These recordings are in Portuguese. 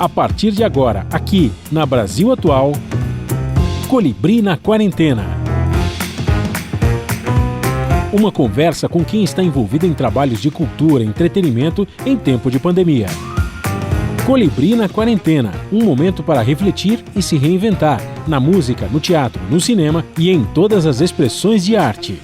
A partir de agora, aqui na Brasil Atual, Colibri na Quarentena. Uma conversa com quem está envolvido em trabalhos de cultura e entretenimento em tempo de pandemia. Colibri na Quarentena, um momento para refletir e se reinventar, na música, no teatro, no cinema e em todas as expressões de arte.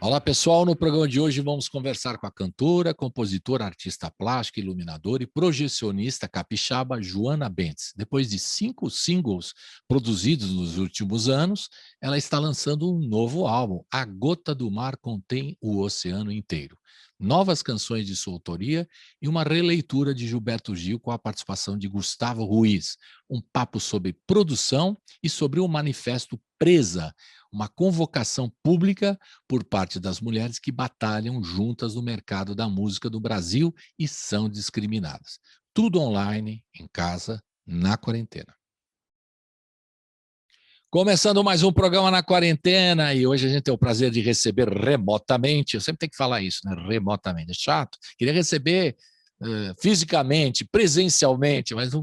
Olá pessoal, no programa de hoje vamos conversar com a cantora, compositora, artista plástica, iluminadora e projecionista capixaba Joana Bentes. Depois de 5 singles produzidos nos últimos anos, ela está lançando um novo álbum, A Gota do Mar Contém o Oceano Inteiro. Novas canções de sua autoria e uma releitura de Gilberto Gil com a participação de Gustavo Ruiz. Um papo sobre produção e sobre o manifesto Presa, uma convocação pública por parte das mulheres que batalham juntas no mercado da música do Brasil e são discriminadas. Tudo online, em casa, na quarentena. Começando mais um programa na quarentena, e hoje a gente tem o prazer de receber remotamente, eu sempre tenho que falar isso, né? Remotamente, é chato. Queria receber fisicamente, presencialmente, mas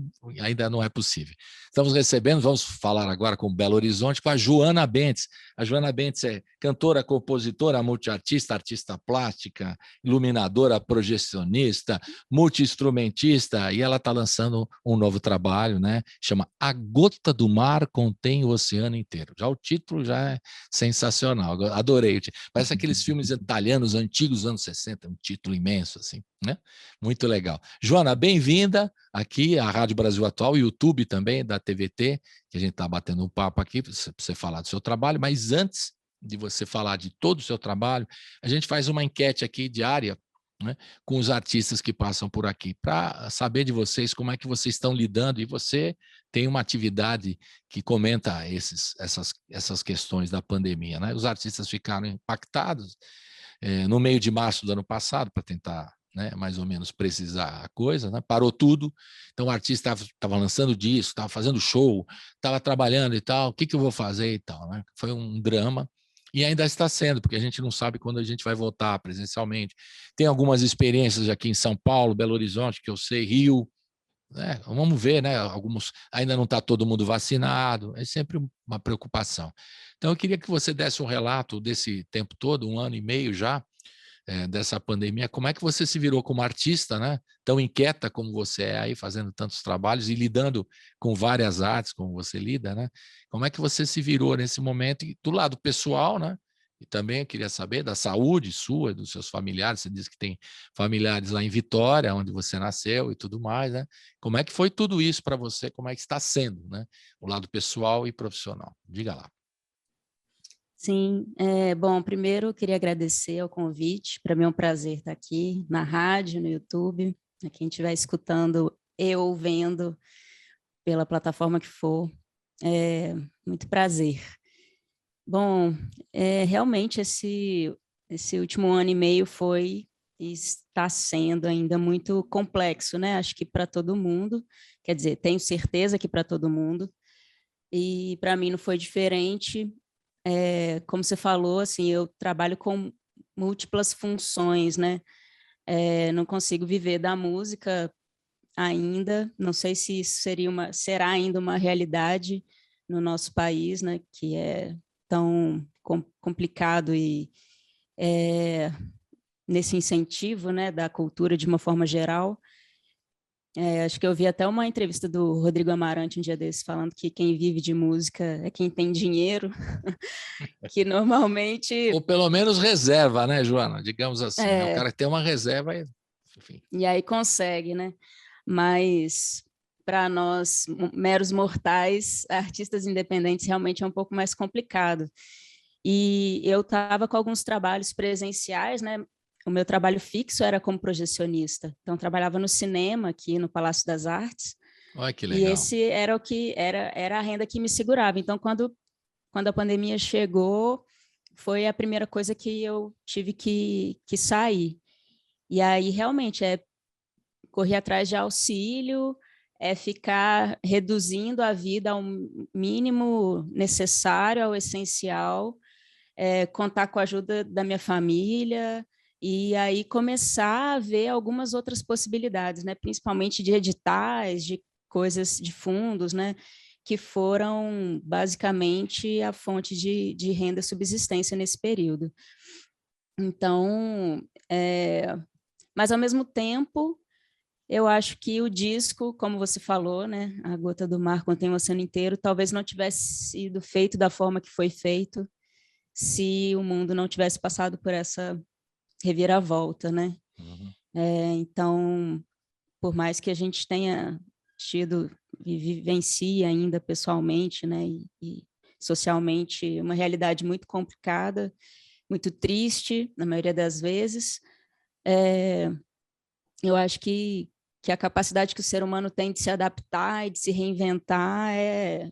ainda não é possível. Estamos recebendo, vamos falar agora com Belo Horizonte, com a Joana Bentes. A Joana Bentes é cantora, compositora, multiartista, artista plástica, iluminadora, projecionista, multi-instrumentista, e ela está lançando um novo trabalho, né? Chama A Gota do Mar Contém o Oceano Inteiro. Já o título já é sensacional, adorei. Parece aqueles filmes italianos antigos, dos anos 60, um título imenso, assim, né? Muito legal. Joana, bem-vinda aqui à Rádio Brasil Atual, YouTube também, da TVT, que a gente está batendo um papo aqui para você falar do seu trabalho, mas antes de você falar de todo o seu trabalho, a gente faz uma enquete aqui diária, né, com os artistas que passam por aqui, para saber de vocês como é que vocês estão lidando, e você tem uma atividade que comenta essas questões da pandemia, né? Os artistas ficaram impactados no meio de março do ano passado, para tentar, né, mais ou menos precisar a coisa, né? Parou tudo, então o artista estava lançando disco, estava fazendo show, estava trabalhando e tal, o que eu vou fazer e tal, né? Foi um drama, e ainda está sendo, porque a gente não sabe quando a gente vai voltar presencialmente. Tem algumas experiências aqui em São Paulo, Belo Horizonte, que eu sei, Rio, né? Vamos ver, né? Alguns ainda não está todo mundo vacinado, é sempre uma preocupação. Então eu queria que você desse um relato desse tempo todo, 1 ano e meio já, dessa pandemia. Como é que você se virou como artista, né? Tão inquieta como você é aí, fazendo tantos trabalhos e lidando com várias artes, como você lida, né? Como é que você se virou nesse momento, e do lado pessoal, né? E também eu queria saber da saúde sua, dos seus familiares. Você disse que tem familiares lá em Vitória, onde você nasceu e tudo mais, né? Como é que foi tudo isso para você? Como é que está sendo, né? O lado pessoal e profissional. Diga lá. Sim, bom, primeiro eu queria agradecer o convite, para mim é um prazer estar aqui na rádio, no YouTube, a quem estiver escutando ou vendo pela plataforma que for, muito prazer. Bom, realmente esse último ano e meio foi e está sendo ainda muito complexo, né? Acho que para todo mundo, quer dizer, tenho certeza que para todo mundo, e para mim não foi diferente. Como você falou, assim, eu trabalho com múltiplas funções, né? Não consigo viver da música ainda, não sei se isso será ainda uma realidade no nosso país, né? Que é tão complicado e nesse incentivo, né, da cultura de uma forma geral. Acho que eu vi até uma entrevista do Rodrigo Amarante um dia desses falando que quem vive de música é quem tem dinheiro, que normalmente... Ou pelo menos reserva, né, Joana? Digamos assim, né? O cara tem uma reserva, enfim. E aí consegue, né? Mas para nós, meros mortais, artistas independentes, realmente é um pouco mais complicado. E eu estava com alguns trabalhos presenciais, né? O meu trabalho fixo era como projecionista. Então, trabalhava no cinema, aqui no Palácio das Artes. Olha que legal. E esse era o que era a renda que me segurava. Então, quando a pandemia chegou, foi a primeira coisa que eu tive que sair. E aí, realmente, correr atrás de auxílio, ficar reduzindo a vida ao mínimo necessário, ao essencial, contar com a ajuda da minha família e aí começar a ver algumas outras possibilidades, né? Principalmente de editais, de coisas, de fundos, né? Que foram basicamente a fonte de renda e subsistência nesse período. Então, mas ao mesmo tempo, eu acho que o disco, como você falou, né, A Gota do Mar contém o oceano inteiro, talvez não tivesse sido feito da forma que foi feito se o mundo não tivesse passado por essa reviravolta, né? Uhum. Então, por mais que a gente tenha tido e vivencie ainda pessoalmente, né, e socialmente uma realidade muito complicada, muito triste na maioria das vezes, eu acho que a capacidade que o ser humano tem de se adaptar e de se reinventar é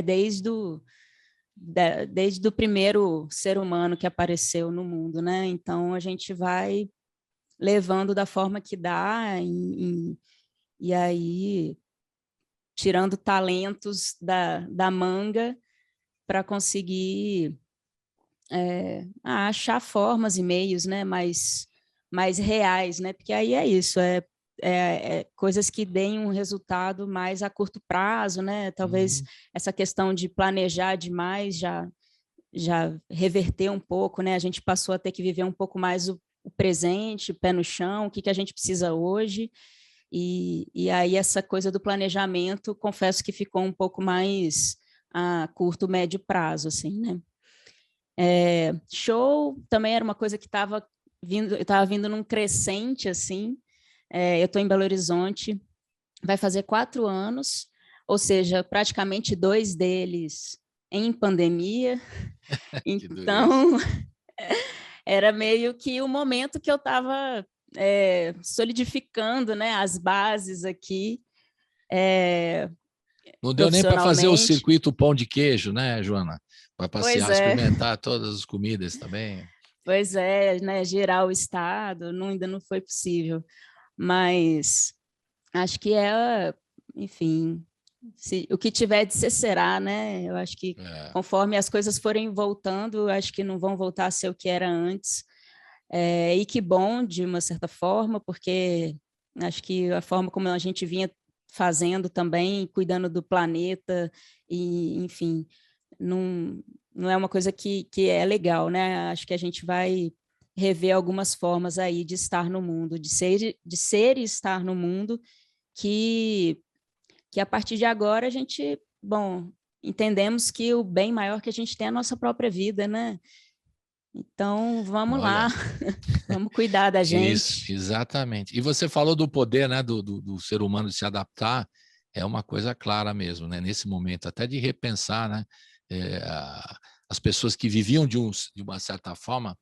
desde o primeiro ser humano que apareceu no mundo, né? Então a gente vai levando da forma que dá e aí tirando talentos da manga para conseguir achar formas e meios, né, mais reais, né? Porque aí é isso, coisas que deem um resultado mais a curto prazo, né? Talvez essa questão de planejar demais já reverter um pouco, né? A gente passou a ter que viver um pouco mais o presente, pé no chão, o que a gente precisa hoje. E aí essa coisa do planejamento, confesso que ficou um pouco mais a curto, médio prazo, assim, né? Show também era uma coisa que estava vindo num crescente, assim. Eu estou em Belo Horizonte, vai fazer 4 anos, ou seja, praticamente 2 deles em pandemia. Então, era meio que o momento que eu estava solidificando, né, as bases aqui. Não deu nem para fazer o circuito pão de queijo, né, Joana? Para passear, experimentar todas as comidas também. Pois é, né, gerar o estado, ainda não foi possível. Mas acho que enfim, o que tiver de ser será, né? Eu acho que conforme as coisas forem voltando, acho que não vão voltar a ser o que era antes. E que bom, de uma certa forma, porque acho que a forma como a gente vinha fazendo também, cuidando do planeta, e enfim, não é uma coisa que é legal, né? Acho que a gente vai rever algumas formas aí de estar no mundo, de ser e estar no mundo, que a partir de agora a gente, bom, entendemos que o bem maior que a gente tem é a nossa própria vida, né? Então, vamos lá, vamos cuidar da gente. Isso, exatamente. E você falou do poder, né, do ser humano de se adaptar, é uma coisa clara mesmo, né? Nesse momento, até de repensar, né? As pessoas que viviam de uma certa forma,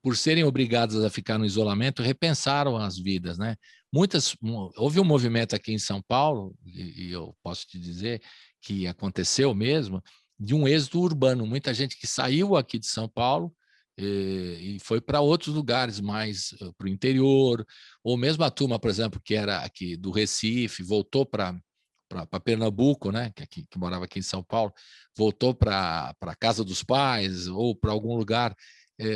por serem obrigadas a ficar no isolamento, repensaram as vidas, né? Houve um movimento aqui em São Paulo, e eu posso te dizer que aconteceu mesmo, de um êxodo urbano. Muita gente que saiu aqui de São Paulo e foi para outros lugares, mais para o interior, ou mesmo a turma, por exemplo, que era aqui do Recife, voltou para Pernambuco, né, que morava aqui em São Paulo, voltou para a casa dos pais ou para algum lugar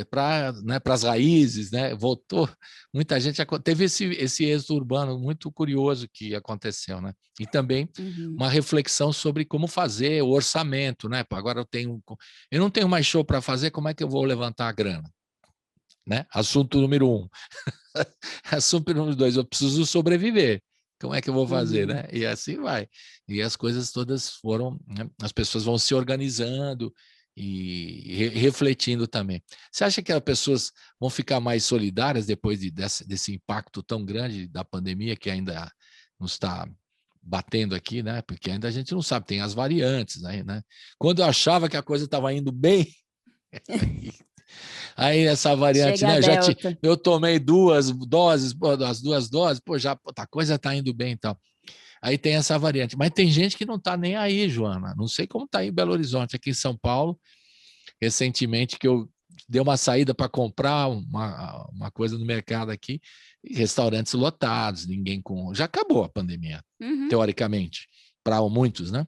para as raízes, né? Voltou, muita gente teve esse êxodo urbano muito curioso que aconteceu, né? E também uma reflexão sobre como fazer o orçamento, né? Agora eu não tenho mais show para fazer, como é que eu vou levantar a grana? Né? Assunto número 1. Assunto número 2, eu preciso sobreviver. Como é que eu vou fazer, né? E assim vai. E as coisas todas foram, né? As pessoas vão se organizando e refletindo também. Você acha que as pessoas vão ficar mais solidárias depois desse impacto tão grande da pandemia que ainda nos está batendo aqui, né? Porque ainda a gente não sabe, tem as variantes aí, né? Quando eu achava que a coisa estava indo bem, aí essa variante, né? Eu tomei 2 doses, as 2 doses, a coisa está indo bem e tal. Aí tem essa variante. Mas tem gente que não está nem aí, Joana. Não sei como está aí em Belo Horizonte, aqui em São Paulo. Recentemente que eu dei uma saída para comprar uma coisa no mercado aqui, restaurantes lotados, ninguém com... Já acabou a pandemia, teoricamente, para muitos, né?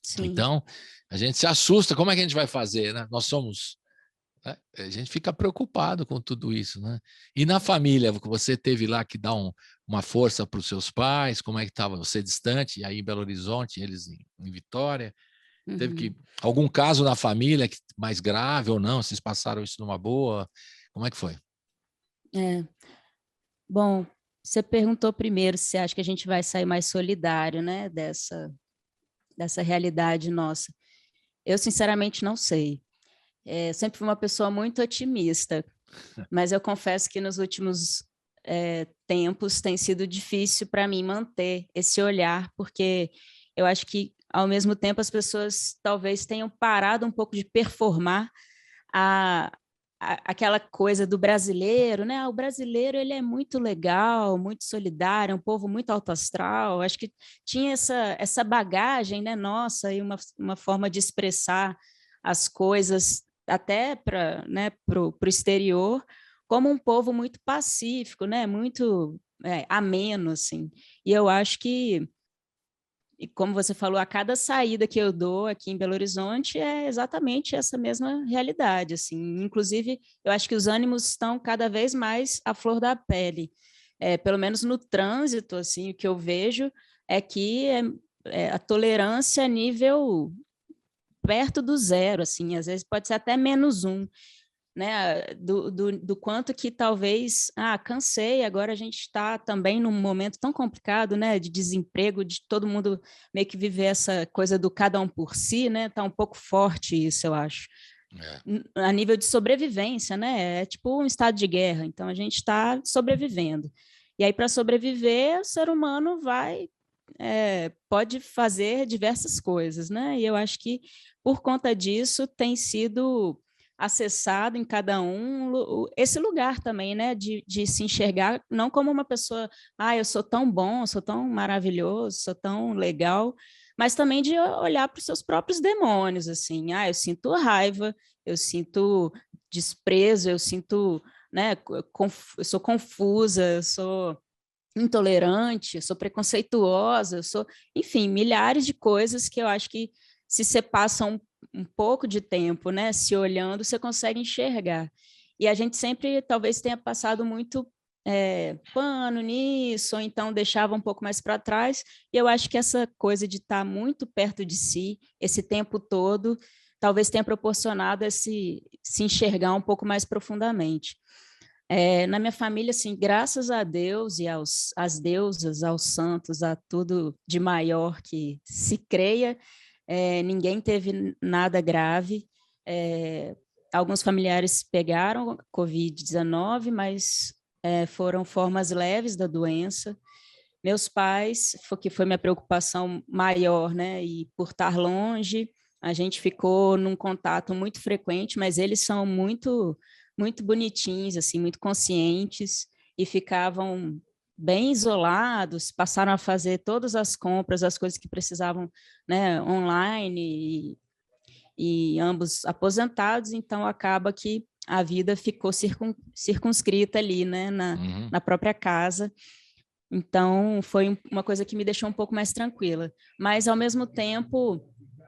Sim. Então, a gente se assusta. Como é que a gente vai fazer, né? Nós somos A gente fica preocupado com tudo isso, né? E na família, você teve lá que dar uma força para os seus pais? Como é que estava você distante, aí em Belo Horizonte, eles em Vitória? Teve Uhum. algum caso na família mais grave ou não? Vocês passaram isso numa boa? Como é que foi? Bom, você perguntou primeiro se acha que a gente vai sair mais solidário, né, dessa realidade nossa. Eu, sinceramente, não sei. Sempre fui uma pessoa muito otimista, mas eu confesso que nos últimos tempos tem sido difícil para mim manter esse olhar, porque eu acho que, ao mesmo tempo, as pessoas talvez tenham parado um pouco de performar a, aquela coisa do brasileiro, né? O brasileiro, ele é muito legal, muito solidário, é um povo muito alto astral. Acho que tinha essa bagagem, né, nossa, e uma forma de expressar as coisas até para, né, pro exterior, como um povo muito pacífico, né? Muito ameno, assim. E eu acho que, e como você falou, a cada saída que eu dou aqui em Belo Horizonte é exatamente essa mesma realidade, assim. Inclusive, eu acho que os ânimos estão cada vez mais à flor da pele. Pelo menos no trânsito, assim, o que eu vejo é que a tolerância a nível perto do zero, assim, às vezes pode ser até -1, né, do quanto que talvez, cansei, agora a gente está também num momento tão complicado, né, de desemprego, de todo mundo meio que viver essa coisa do cada um por si, né, tá um pouco forte isso, eu acho. A nível de sobrevivência, né, é tipo um estado de guerra, então a gente está sobrevivendo. E aí, para sobreviver, o ser humano pode fazer diversas coisas, né, e eu acho que, por conta disso, tem sido acessado em cada um esse lugar também, né, de se enxergar não como uma pessoa, eu sou tão bom, sou tão maravilhoso, sou tão legal, mas também de olhar para os seus próprios demônios, assim, eu sinto raiva, eu sinto desprezo, eu sinto, né, eu sou confusa, eu sou intolerante, eu sou preconceituosa, eu sou, enfim, milhares de coisas que eu acho que, se você passa um pouco de tempo, né, se olhando, você consegue enxergar. E a gente sempre talvez tenha passado muito pano nisso, ou então deixava um pouco mais para trás, e eu acho que essa coisa de estar muito perto de si, esse tempo todo, talvez tenha proporcionado se enxergar um pouco mais profundamente. Na minha família, assim, graças a Deus e às deusas, aos santos, a tudo de maior que se creia, ninguém teve nada grave. Alguns familiares pegaram Covid-19, mas foram formas leves da doença. Meus pais, que foi minha preocupação maior, né? E por estar longe, a gente ficou num contato muito frequente, mas eles são muito bonitinhos, assim, muito conscientes, e ficavam bem isolados, passaram a fazer todas as compras, as coisas que precisavam, né, online, e ambos aposentados, então acaba que a vida ficou circunscrita ali, né, na própria casa. Então, foi uma coisa que me deixou um pouco mais tranquila. Mas, ao mesmo tempo,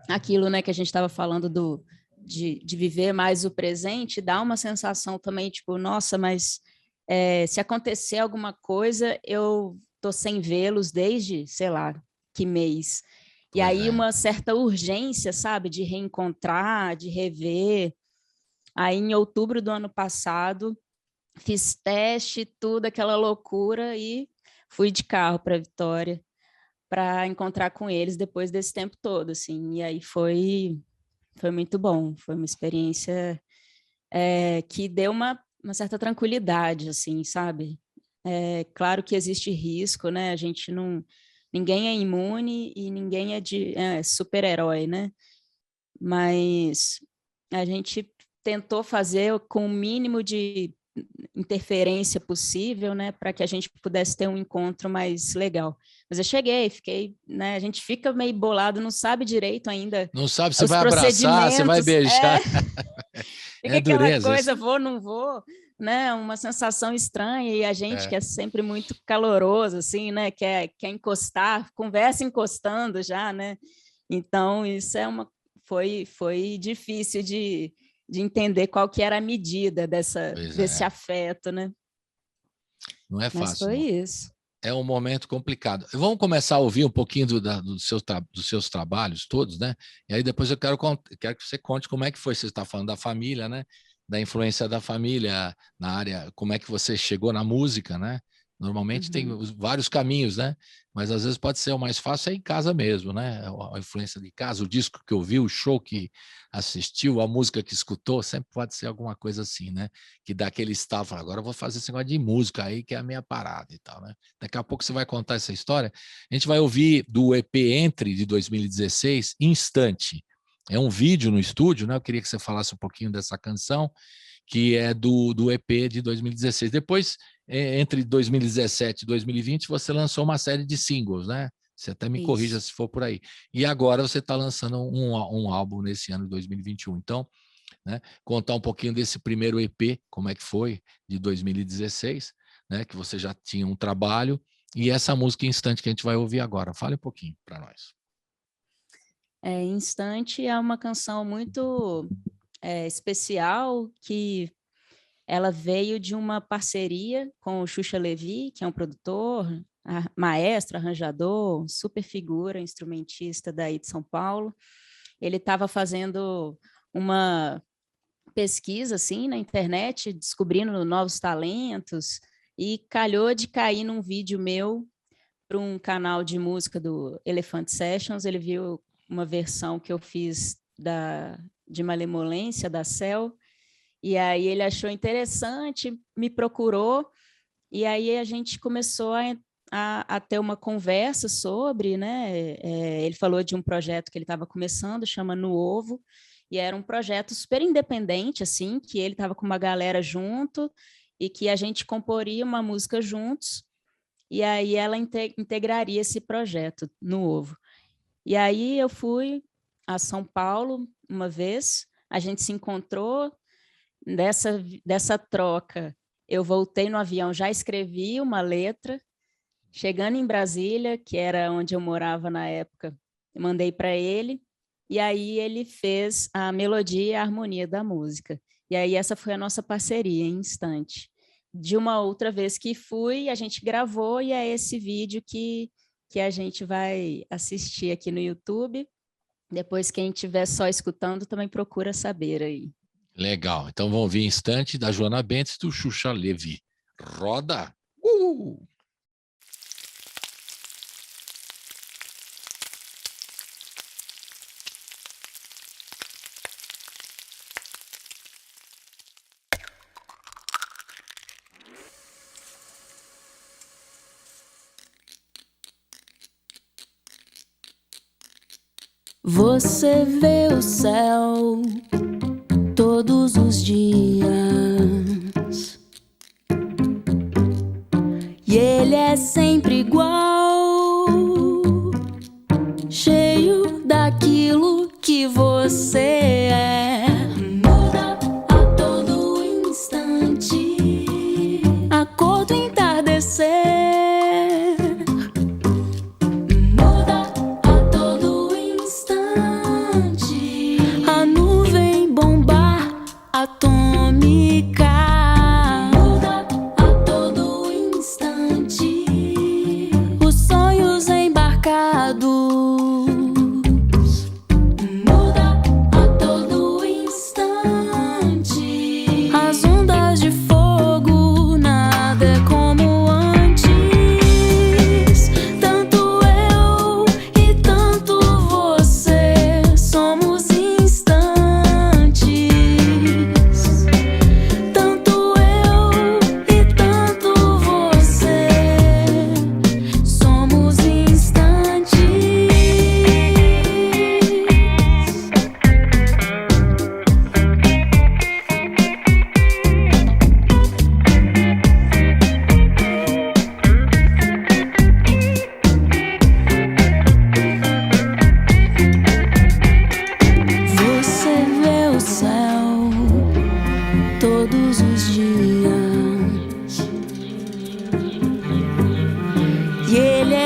aquilo, né, que a gente estava falando de viver mais o presente, dá uma sensação também, tipo, nossa, mas se acontecer alguma coisa, eu tô sem vê-los desde, sei lá, que mês. E aí uma certa urgência, sabe, de reencontrar, de rever. Aí, em outubro do ano passado, fiz teste, tudo, aquela loucura, e fui de carro para Vitória para encontrar com eles depois desse tempo todo, assim. E aí foi muito bom, foi uma experiência que deu uma certa tranquilidade, assim, sabe? Claro que existe risco, né? A gente não, ninguém é imune e ninguém é super-herói, né? Mas a gente tentou fazer com o mínimo de interferência possível, né, para que a gente pudesse ter um encontro mais legal. Mas eu fiquei, né, a gente fica meio bolado, não sabe direito ainda. Não sabe se os vai abraçar, se vai procedimentos, beijar. fica aquela dureza. coisa, vou, não vou, né, uma sensação estranha, e a gente que é sempre muito caloroso, assim, né, quer encostar, conversa encostando já, né, então isso foi difícil de de entender qual que era a medida desse afeto, né? Não é fácil. Mas foi isso. É um momento complicado. Vamos começar a ouvir um pouquinho dos seus trabalhos todos, né? E aí depois eu quero que você conte como é que foi. Você está falando da família, né? Da influência da família na área, como é que você chegou na música, né? Normalmente tem vários caminhos, né? Mas às vezes pode ser o mais fácil em casa mesmo, né? A influência de casa, o disco que ouviu, o show que assistiu, a música que escutou, sempre pode ser alguma coisa assim, né? Que dá aquele estalo, fala, agora eu vou fazer esse negócio de música aí, que é a minha parada e tal, né? Daqui a pouco você vai contar essa história. A gente vai ouvir do EP Entre, de 2016, Instante. É um vídeo no estúdio, né? Eu queria que você falasse um pouquinho dessa canção, que é do EP de 2016. Depois, entre 2017 e 2020, você lançou uma série de singles, né? Você até me corrija se for por aí. E agora você está lançando um álbum nesse ano de 2021. Então, né, contar um pouquinho desse primeiro EP, como é que foi, de 2016, né? Que você já tinha um trabalho, e essa música Instante que a gente vai ouvir agora. Fale um pouquinho para nós. Instante é uma canção muito especial, que ela veio de uma parceria com o Xuxa Levi, que é um produtor, maestro, arranjador, super figura, instrumentista daí de São Paulo. Ele estava fazendo uma pesquisa assim na internet, descobrindo novos talentos, e calhou de cair num vídeo meu para um canal de música do Elefante Sessions. Ele viu uma versão que eu fiz de Malemolência, da Cell, e aí ele achou interessante, me procurou, e aí a gente começou a ter uma conversa sobre, né? Ele falou de um projeto que ele estava começando, chama No Ovo, e era um projeto super independente, assim, que ele estava com uma galera junto, e que a gente comporia uma música juntos, e aí ela integraria esse projeto No Ovo. E aí eu fui a São Paulo uma vez, a gente se encontrou, dessa troca eu voltei no avião, já escrevi uma letra, chegando em Brasília, que era onde eu morava na época, eu mandei para ele, e aí ele fez a melodia e a harmonia da música. E aí essa foi a nossa parceria em Instante. De uma outra vez que fui, a gente gravou, e é esse vídeo que a gente vai assistir aqui no YouTube. Depois, quem estiver só escutando, também procura saber aí. Legal. Então, vamos ouvir Instante, da Joana Bentes, do Xuxa Levi. Roda! Você vê o céu todos os dias, e ele é sempre igual, cheio daquilo que você é. Muda a todo instante, a cor do entardecer.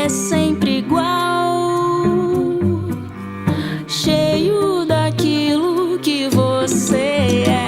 Sempre igual, cheio daquilo que você é.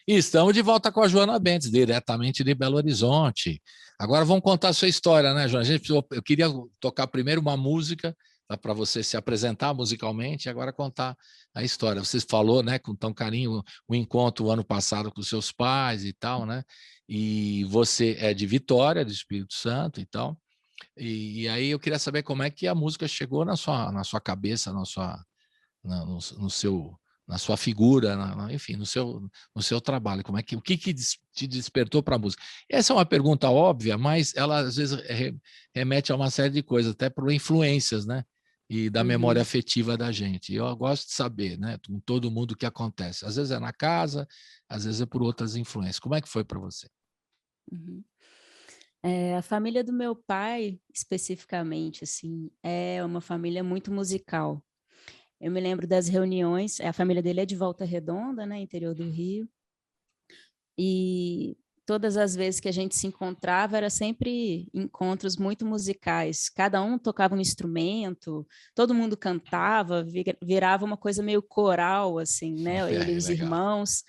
E estamos de volta com a Joana Bentes, diretamente de Belo Horizonte. Agora vamos contar a sua história, né, Joana? Eu queria tocar primeiro uma música para você se apresentar musicalmente e agora contar a história. Você falou, né, com tão carinho, o encontro o ano passado com seus pais e tal, né? E você é de Vitória, do Espírito Santo e tal. E aí eu queria saber como é que a música chegou na sua cabeça, no seu, na sua figura, enfim, no seu trabalho. O que te despertou para a música? Essa é uma pergunta óbvia, mas ela às vezes remete a uma série de coisas, até por influências, né? E da memória afetiva da gente. Eu gosto de saber, né? Com todo mundo o que acontece. Às vezes é na casa, às vezes é por outras influências. Como é que foi para você? A família do meu pai, especificamente, assim, é uma família muito musical. Eu me lembro das reuniões, a família dele é de Volta Redonda, né, interior do Rio, e todas as vezes que a gente se encontrava, era sempre encontros muito musicais. Cada um tocava um instrumento, todo mundo cantava, virava uma coisa meio coral, assim, né, ele e os irmãos.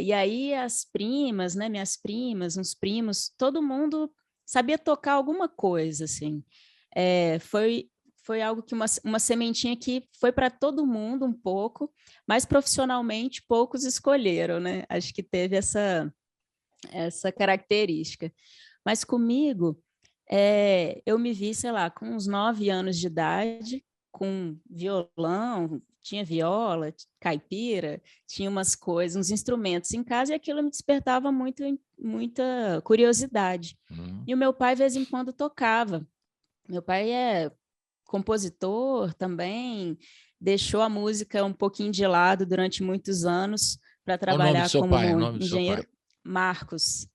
E aí as primas, né, minhas primas, uns primos, todo mundo sabia tocar alguma coisa, assim. Foi algo que uma sementinha que foi para todo mundo um pouco, mas profissionalmente poucos escolheram, né? Acho que teve essa característica. Mas comigo, eu me vi, sei lá, com uns 9 anos de idade, com violão, tinha viola, caipira, tinha umas coisas, uns instrumentos em casa, e aquilo me despertava muita curiosidade. E o meu pai, de vez em quando, tocava. Meu pai é compositor também, deixou a música um pouquinho de lado durante muitos anos para trabalhar como engenheiro. Marcos.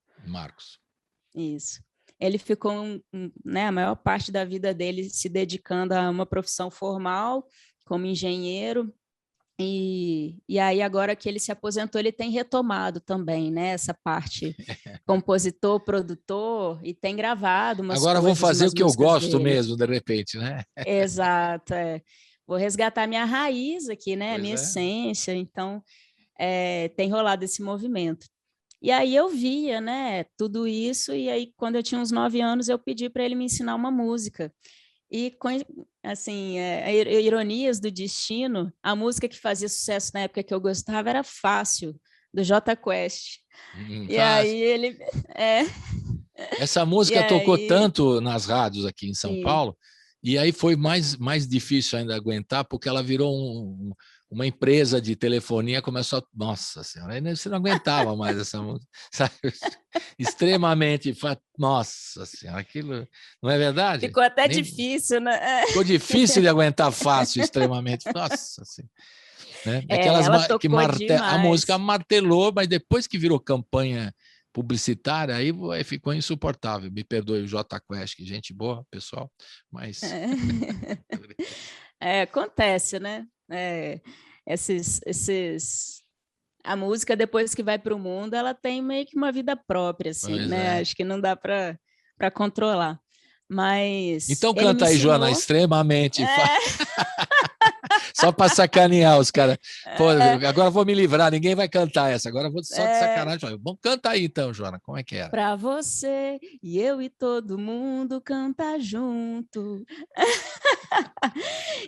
Isso. Ele ficou, né, a maior parte da vida dele se dedicando a uma profissão formal, como engenheiro, e aí agora que ele se aposentou, ele tem retomado também, né, essa parte compositor, produtor, e tem gravado umas agora coisas. Agora vou fazer o que eu gosto dele. mesmo, de repente, né? Exato, Vou resgatar minha raiz aqui, né, a minha essência, então tem rolado esse movimento. E aí eu via, né, tudo isso, e aí quando eu tinha uns 9 anos eu pedi para ele me ensinar uma música. E, assim, ironias do destino, a música que fazia sucesso na época que eu gostava era Fácil, do Jota Quest. E aí ele... Essa música tocou tanto nas rádios aqui em São Paulo, e aí foi mais difícil ainda aguentar, porque ela virou uma empresa de telefonia, começou a... Nossa Senhora, aí você não aguentava mais essa música, sabe? Extremamente... Nossa Senhora, aquilo... Não é verdade? Ficou até difícil, né? Ficou difícil de aguentar fácil, extremamente. Nossa Senhora. Né? Ela tocou demais. A música martelou, mas depois que virou campanha publicitária, aí ficou insuportável. Me perdoe o Jota Quest, que gente boa, pessoal, mas... Acontece, né? A música, depois que vai para o mundo, ela tem meio que uma vida própria, assim, né? Acho que não dá para controlar. Mas... Então canta aí, Joana, extremamente... Só para sacanear os caras. Agora vou me livrar, ninguém vai cantar essa. Agora vou só de sacanagem. Bom, canta aí então, Joana, como é que era? Para você e eu e todo mundo cantar junto.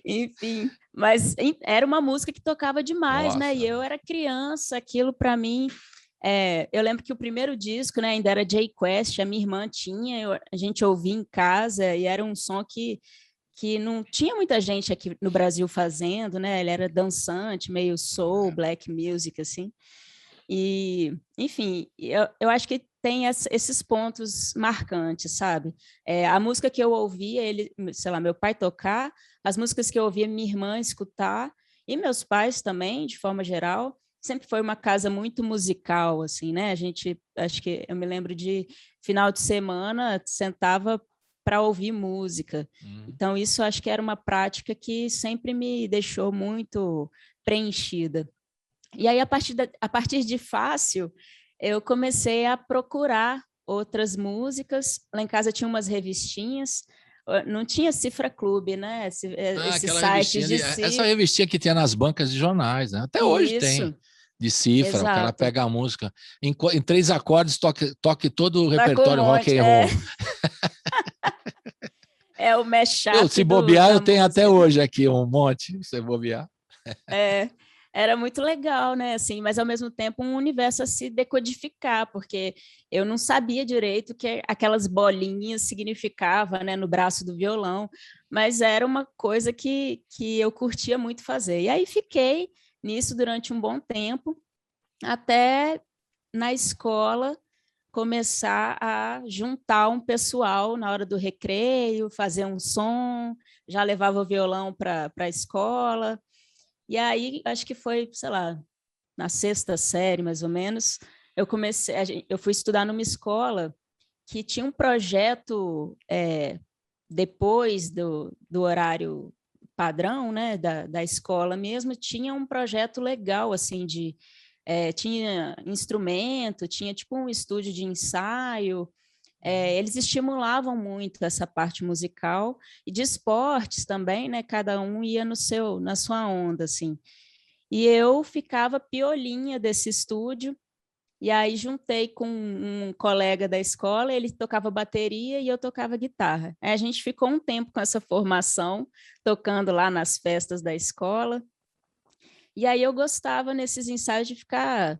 Enfim, mas era uma música que tocava demais, né? E eu era criança, aquilo para mim... eu lembro que o primeiro disco, né, ainda era Jay Quest, a minha irmã tinha, a gente ouvia em casa, e era um som que não tinha muita gente aqui no Brasil fazendo, né? Ele era dançante, meio soul, black music, assim. E, enfim, eu acho que tem esses pontos marcantes, sabe? A música que eu ouvia, meu pai tocar, as músicas que eu ouvia minha irmã escutar, e meus pais também, de forma geral, sempre foi uma casa muito musical, assim, né? Acho que eu me lembro de final de semana, sentava para ouvir música. Então, isso acho que era uma prática que sempre me deixou muito preenchida. E aí, a partir de Fácil, eu comecei a procurar outras músicas. Lá em casa tinha umas revistinhas, não tinha Cifra Clube, né? Esses sites de cifra. Essa revistinha que tinha nas bancas de jornais, né? Até hoje tem. decifra, o cara Exato. pega a música. Em 3 acordes, toque todo o Tá com um repertório rock monte, and roll. É o mashup Se bobear, da eu tenho até música. hoje aqui um monte, se bobear. Era muito legal, né? Assim, mas ao mesmo tempo um universo a se decodificar, porque eu não sabia direito o que aquelas bolinhas significavam, né, no braço do violão, mas era uma coisa que eu curtia muito fazer. E aí fiquei nisso durante um bom tempo, até na escola começar a juntar um pessoal na hora do recreio, fazer um som, já levava o violão para a escola. E aí, acho que foi, sei lá, na 6ª série, mais ou menos, eu fui estudar numa escola que tinha um projeto depois do horário padrão, né, da escola mesmo, tinha um projeto legal, assim, tinha instrumento, tinha tipo um estúdio de ensaio, eles estimulavam muito essa parte musical e de esportes também, né? Cada um ia na sua onda, assim. E eu ficava piolinha desse estúdio, e aí juntei com um colega da escola, ele tocava bateria e eu tocava guitarra. Aí a gente ficou um tempo com essa formação, tocando lá nas festas da escola. E aí eu gostava nesses ensaios de ficar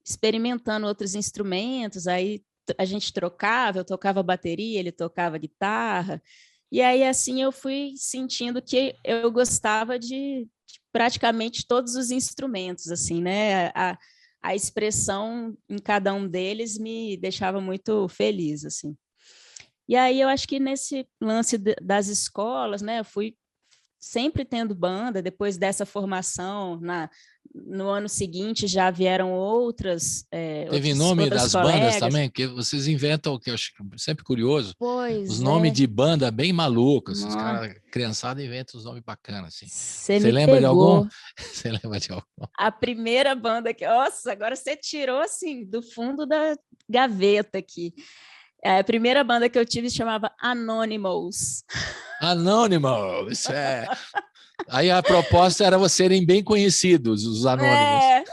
experimentando outros instrumentos, aí a gente trocava, eu tocava bateria, ele tocava guitarra, e aí assim eu fui sentindo que eu gostava de praticamente todos os instrumentos, assim, né? A expressão em cada um deles me deixava muito feliz, assim. E aí eu acho que nesse lance das escolas, né, eu fui sempre tendo banda. Depois dessa formação, no ano seguinte já vieram Teve nome outras das bandas colegas. também, que vocês inventam, o que eu acho sempre curioso, Pois os nomes de banda bem malucos. Os Nossa, caras, criançada, inventam os nomes bacanas, assim. você Você me lembra de algum? pegou. Você lembra de algum? A primeira banda que... Nossa, agora você tirou, assim, do fundo da gaveta aqui. A primeira banda que eu tive se chamava Anonymous. Anônimo, isso é... Aí a proposta era vocês serem bem conhecidos, os anônimos.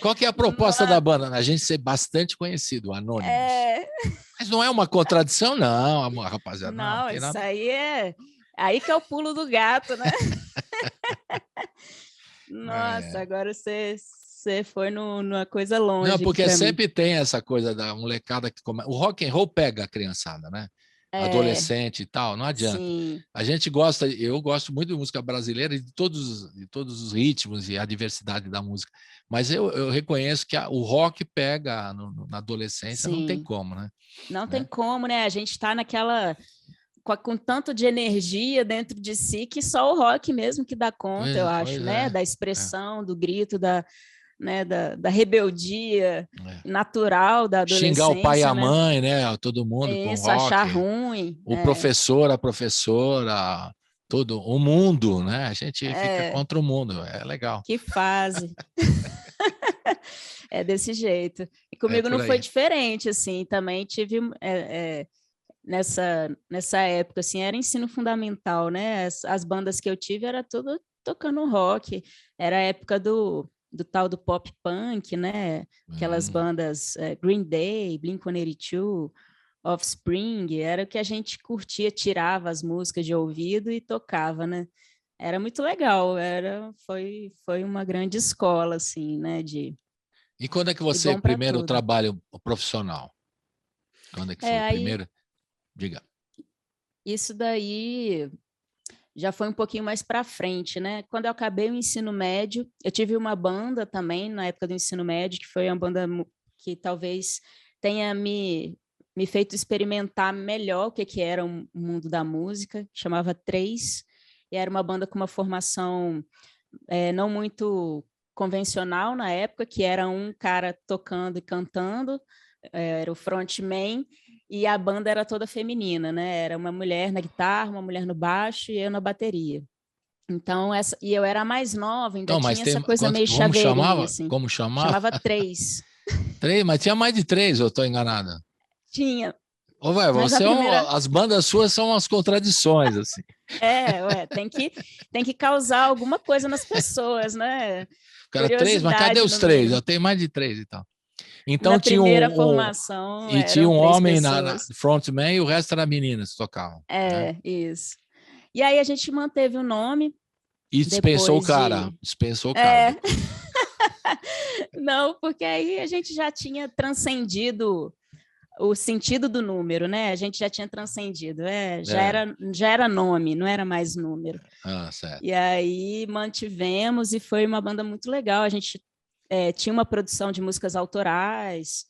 Qual que é a proposta da banda? A gente ser bastante conhecido, anônimos. Mas não é uma contradição, não, rapaziada. Não, tem isso nada. aí é... Aí que é o pulo do gato, né? Nossa, agora você foi numa coisa longe. Não, porque pra sempre tem essa coisa da molecada que começa. O rock and roll pega a criançada, né? Adolescente e tal, não adianta. Sim. A gente gosta, eu gosto muito de música brasileira e de todos os ritmos e a diversidade da música. Mas eu reconheço que o rock pega na adolescência, Sim. Não tem como, né? Não tem como, né? A gente está naquela... Com tanto de energia dentro de si que só o rock mesmo que dá conta, eu acho, né? Da expressão, do grito, da rebeldia natural da adolescência. Xingar o pai e a né? mãe, né? Todo mundo com rock. Achar ruim. O professor, a professora, todo o mundo, né? A gente fica contra o mundo, é legal. Que fase. É desse jeito. E comigo não foi diferente, assim, também tive... Nessa época, assim, era ensino fundamental, né? As bandas que eu tive era tudo tocando rock, era a época do tal do pop punk, né? Aquelas bandas Green Day, Blink-182, Offspring, era o que a gente curtia, tirava as músicas de ouvido e tocava, né? Era muito legal, foi uma grande escola, assim, né? E quando é que você primeiro trabalho profissional? Quando é que foi o primeiro? Diga. Isso daí já foi um pouquinho mais para frente, né? Quando eu acabei o ensino médio, eu tive uma banda também na época do ensino médio, que foi uma banda que talvez tenha me feito experimentar melhor o que era o mundo da música, chamava 3, e era uma banda com uma formação não muito convencional na época, que era um cara tocando e cantando, era o frontman, e a banda era toda feminina, né? Era uma mulher na guitarra, uma mulher no baixo e eu na bateria. Então, e eu era a mais nova, ainda tinha essa coisa meio chaveirinha, assim. Como chamava? Chamava 3. 3, mas tinha mais de 3, eu estou enganada? Tinha. Ô, véio, as bandas suas são umas contradições, assim. Tem que causar alguma coisa nas pessoas, né? Cara, 3, mas cadê os 3? Eu tenho mais de 3 e tal. Então na tinha primeira formação e tinha um 3 homem na pessoas. frontman e o resto era meninas que tocavam. É, né? isso. E aí a gente manteve o nome. E dispensou o depois cara. de... Dispensou o cara. Não, porque aí a gente já tinha transcendido o sentido do número, né? A gente já tinha transcendido. Já era nome, não era mais número. Ah, certo. E aí mantivemos e foi uma banda muito legal. A gente tinha uma produção de músicas autorais,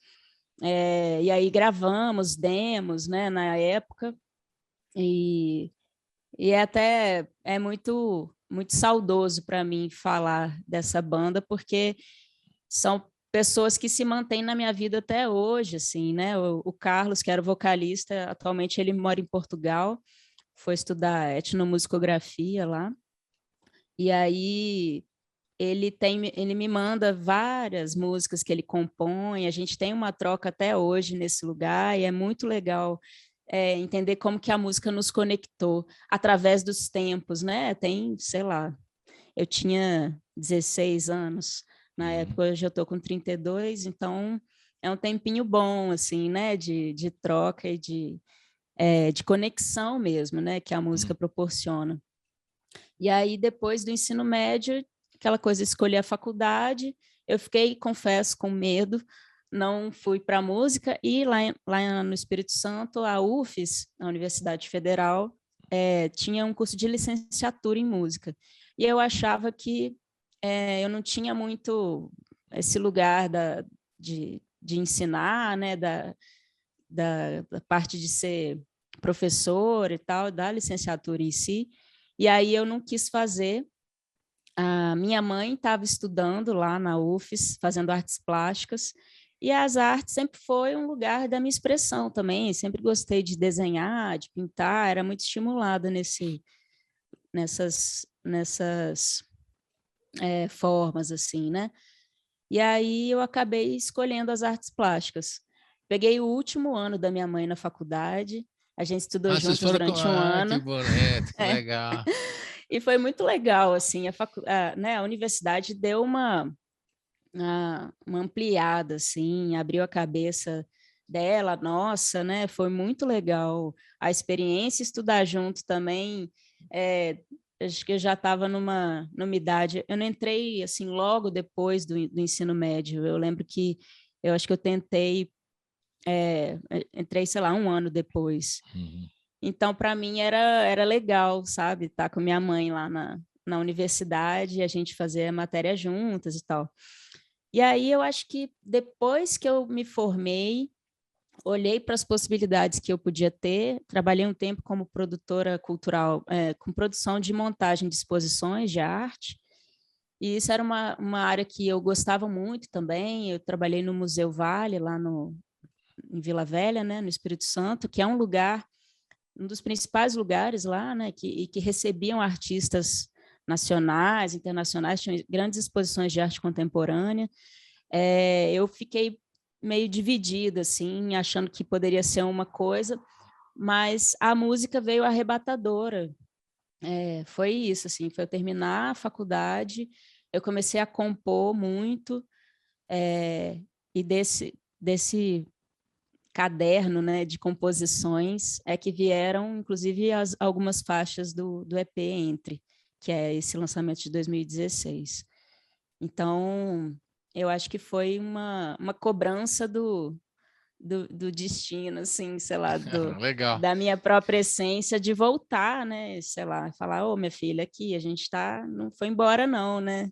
e aí gravamos demos, né, na época. E até é muito, muito saudoso para mim falar dessa banda, porque são pessoas que se mantêm na minha vida até hoje, assim, né? O Carlos, que era o vocalista, atualmente ele mora em Portugal, foi estudar etnomusicografia lá, e aí ele me manda várias músicas que ele compõe, a gente tem uma troca até hoje nesse lugar, e é muito legal entender como que a música nos conectou através dos tempos, né? Tem, sei lá, eu tinha 16 anos na época, hoje eu estou com 32, então é um tempinho bom, assim, né? De troca e de conexão mesmo, né? Que a música proporciona. E aí, depois do ensino médio, aquela coisa, escolher a faculdade, eu fiquei, confesso, com medo, não fui para a música, e lá no Espírito Santo, a UFES, a Universidade Federal, tinha um curso de licenciatura em música, e eu achava que eu não tinha muito esse lugar de ensinar, né, da parte de ser professor e tal, da licenciatura em si, e aí eu não quis fazer. A minha mãe estava estudando lá na UFES, fazendo artes plásticas, e as artes sempre foi um lugar da minha expressão também, sempre gostei de desenhar, de pintar, era muito estimulada nessas formas, assim, né? E aí eu acabei escolhendo as artes plásticas. Peguei o último ano da minha mãe na faculdade, a gente estudou juntos durante um ano. Que bonito, que legal. E foi muito legal, assim, a universidade deu uma ampliada, assim, abriu a cabeça dela, nossa, né? Foi muito legal a experiência, estudar junto também. Acho que eu já estava numa idade, eu não entrei, assim, logo depois do ensino médio, eu lembro que eu acho que eu tentei, entrei, sei lá, um ano depois. Então, para mim, era legal, sabe? Estar com minha mãe lá na universidade, a gente fazer a matéria juntas e tal. E aí, eu acho que depois que eu me formei, olhei para as possibilidades que eu podia ter, trabalhei um tempo como produtora cultural, com produção de montagem de exposições de arte, e isso era uma área que eu gostava muito também. Eu trabalhei no Museu Vale, lá em Vila Velha, né, no Espírito Santo, que é um lugar, um dos principais lugares lá, né, que recebiam artistas nacionais, internacionais, tinham grandes exposições de arte contemporânea. Eu fiquei meio dividida, assim, achando que poderia ser uma coisa, mas a música veio arrebatadora. Foi isso, assim, foi eu terminar a faculdade, eu comecei a compor muito, e desse caderno, né, de composições que vieram, inclusive, algumas faixas do EP Entre, que é esse lançamento de 2016. Então, eu acho que foi uma cobrança do destino, assim, sei lá, Legal. da minha própria essência, de voltar, né, sei lá, falar, ô, minha filha, aqui, a gente não foi embora não, né?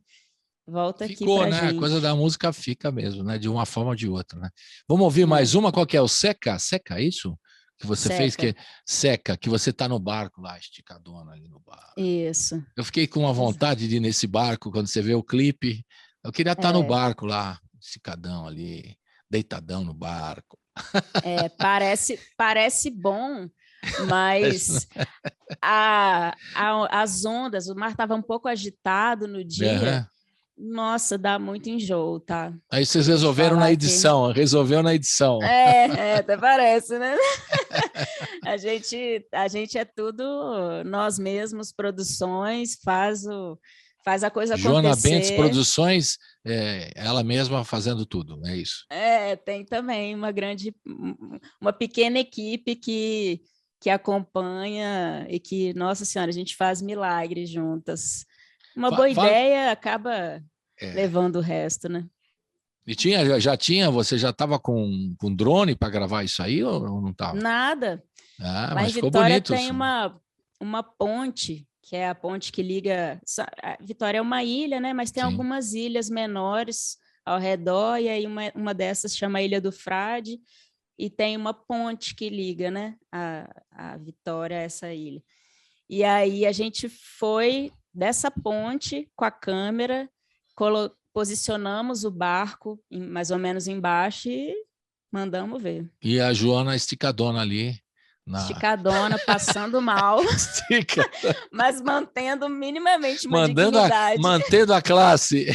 Volta Ficou, aqui pra né? gente. A coisa da música fica mesmo, né? De uma forma ou de outra, né? Vamos ouvir mais uma, qual que é? O Seca? Seca, é isso? Que você fez, que Seca, que você tá no barco lá, esticadona ali no barco. Isso. Eu fiquei com uma vontade de ir nesse barco, quando você vê o clipe, eu queria estar no barco lá, esticadão ali, deitadão no barco. Parece bom, mas as ondas, o mar estava um pouco agitado no dia. Nossa, dá muito enjoo, tá? Aí vocês resolveram na edição, resolveu na edição. Até parece, né? A gente é tudo nós mesmos, produções, faz faz a coisa Joana acontecer. Bentes Produções, ela mesma fazendo tudo, é isso? Tem também uma pequena equipe que acompanha e que, nossa senhora, a gente faz milagres juntas. Uma boa ideia acaba levando o resto, né? E você já estava com drone para gravar isso aí ou não estava? Nada. Lá mas em ficou Vitória bonito. Tem uma ponte, que é a ponte que liga... Vitória é uma ilha, né? Mas tem algumas ilhas menores ao redor, e aí uma dessas chama Ilha do Frade, e tem uma ponte que liga, né, a Vitória a essa ilha. E aí a gente foi dessa ponte com a câmera, posicionamos o barco mais ou menos embaixo e mandamos ver. E a Joana esticadona ali. Esticadona, passando mal, mas mantendo minimamente uma dignidade. Mantendo a classe.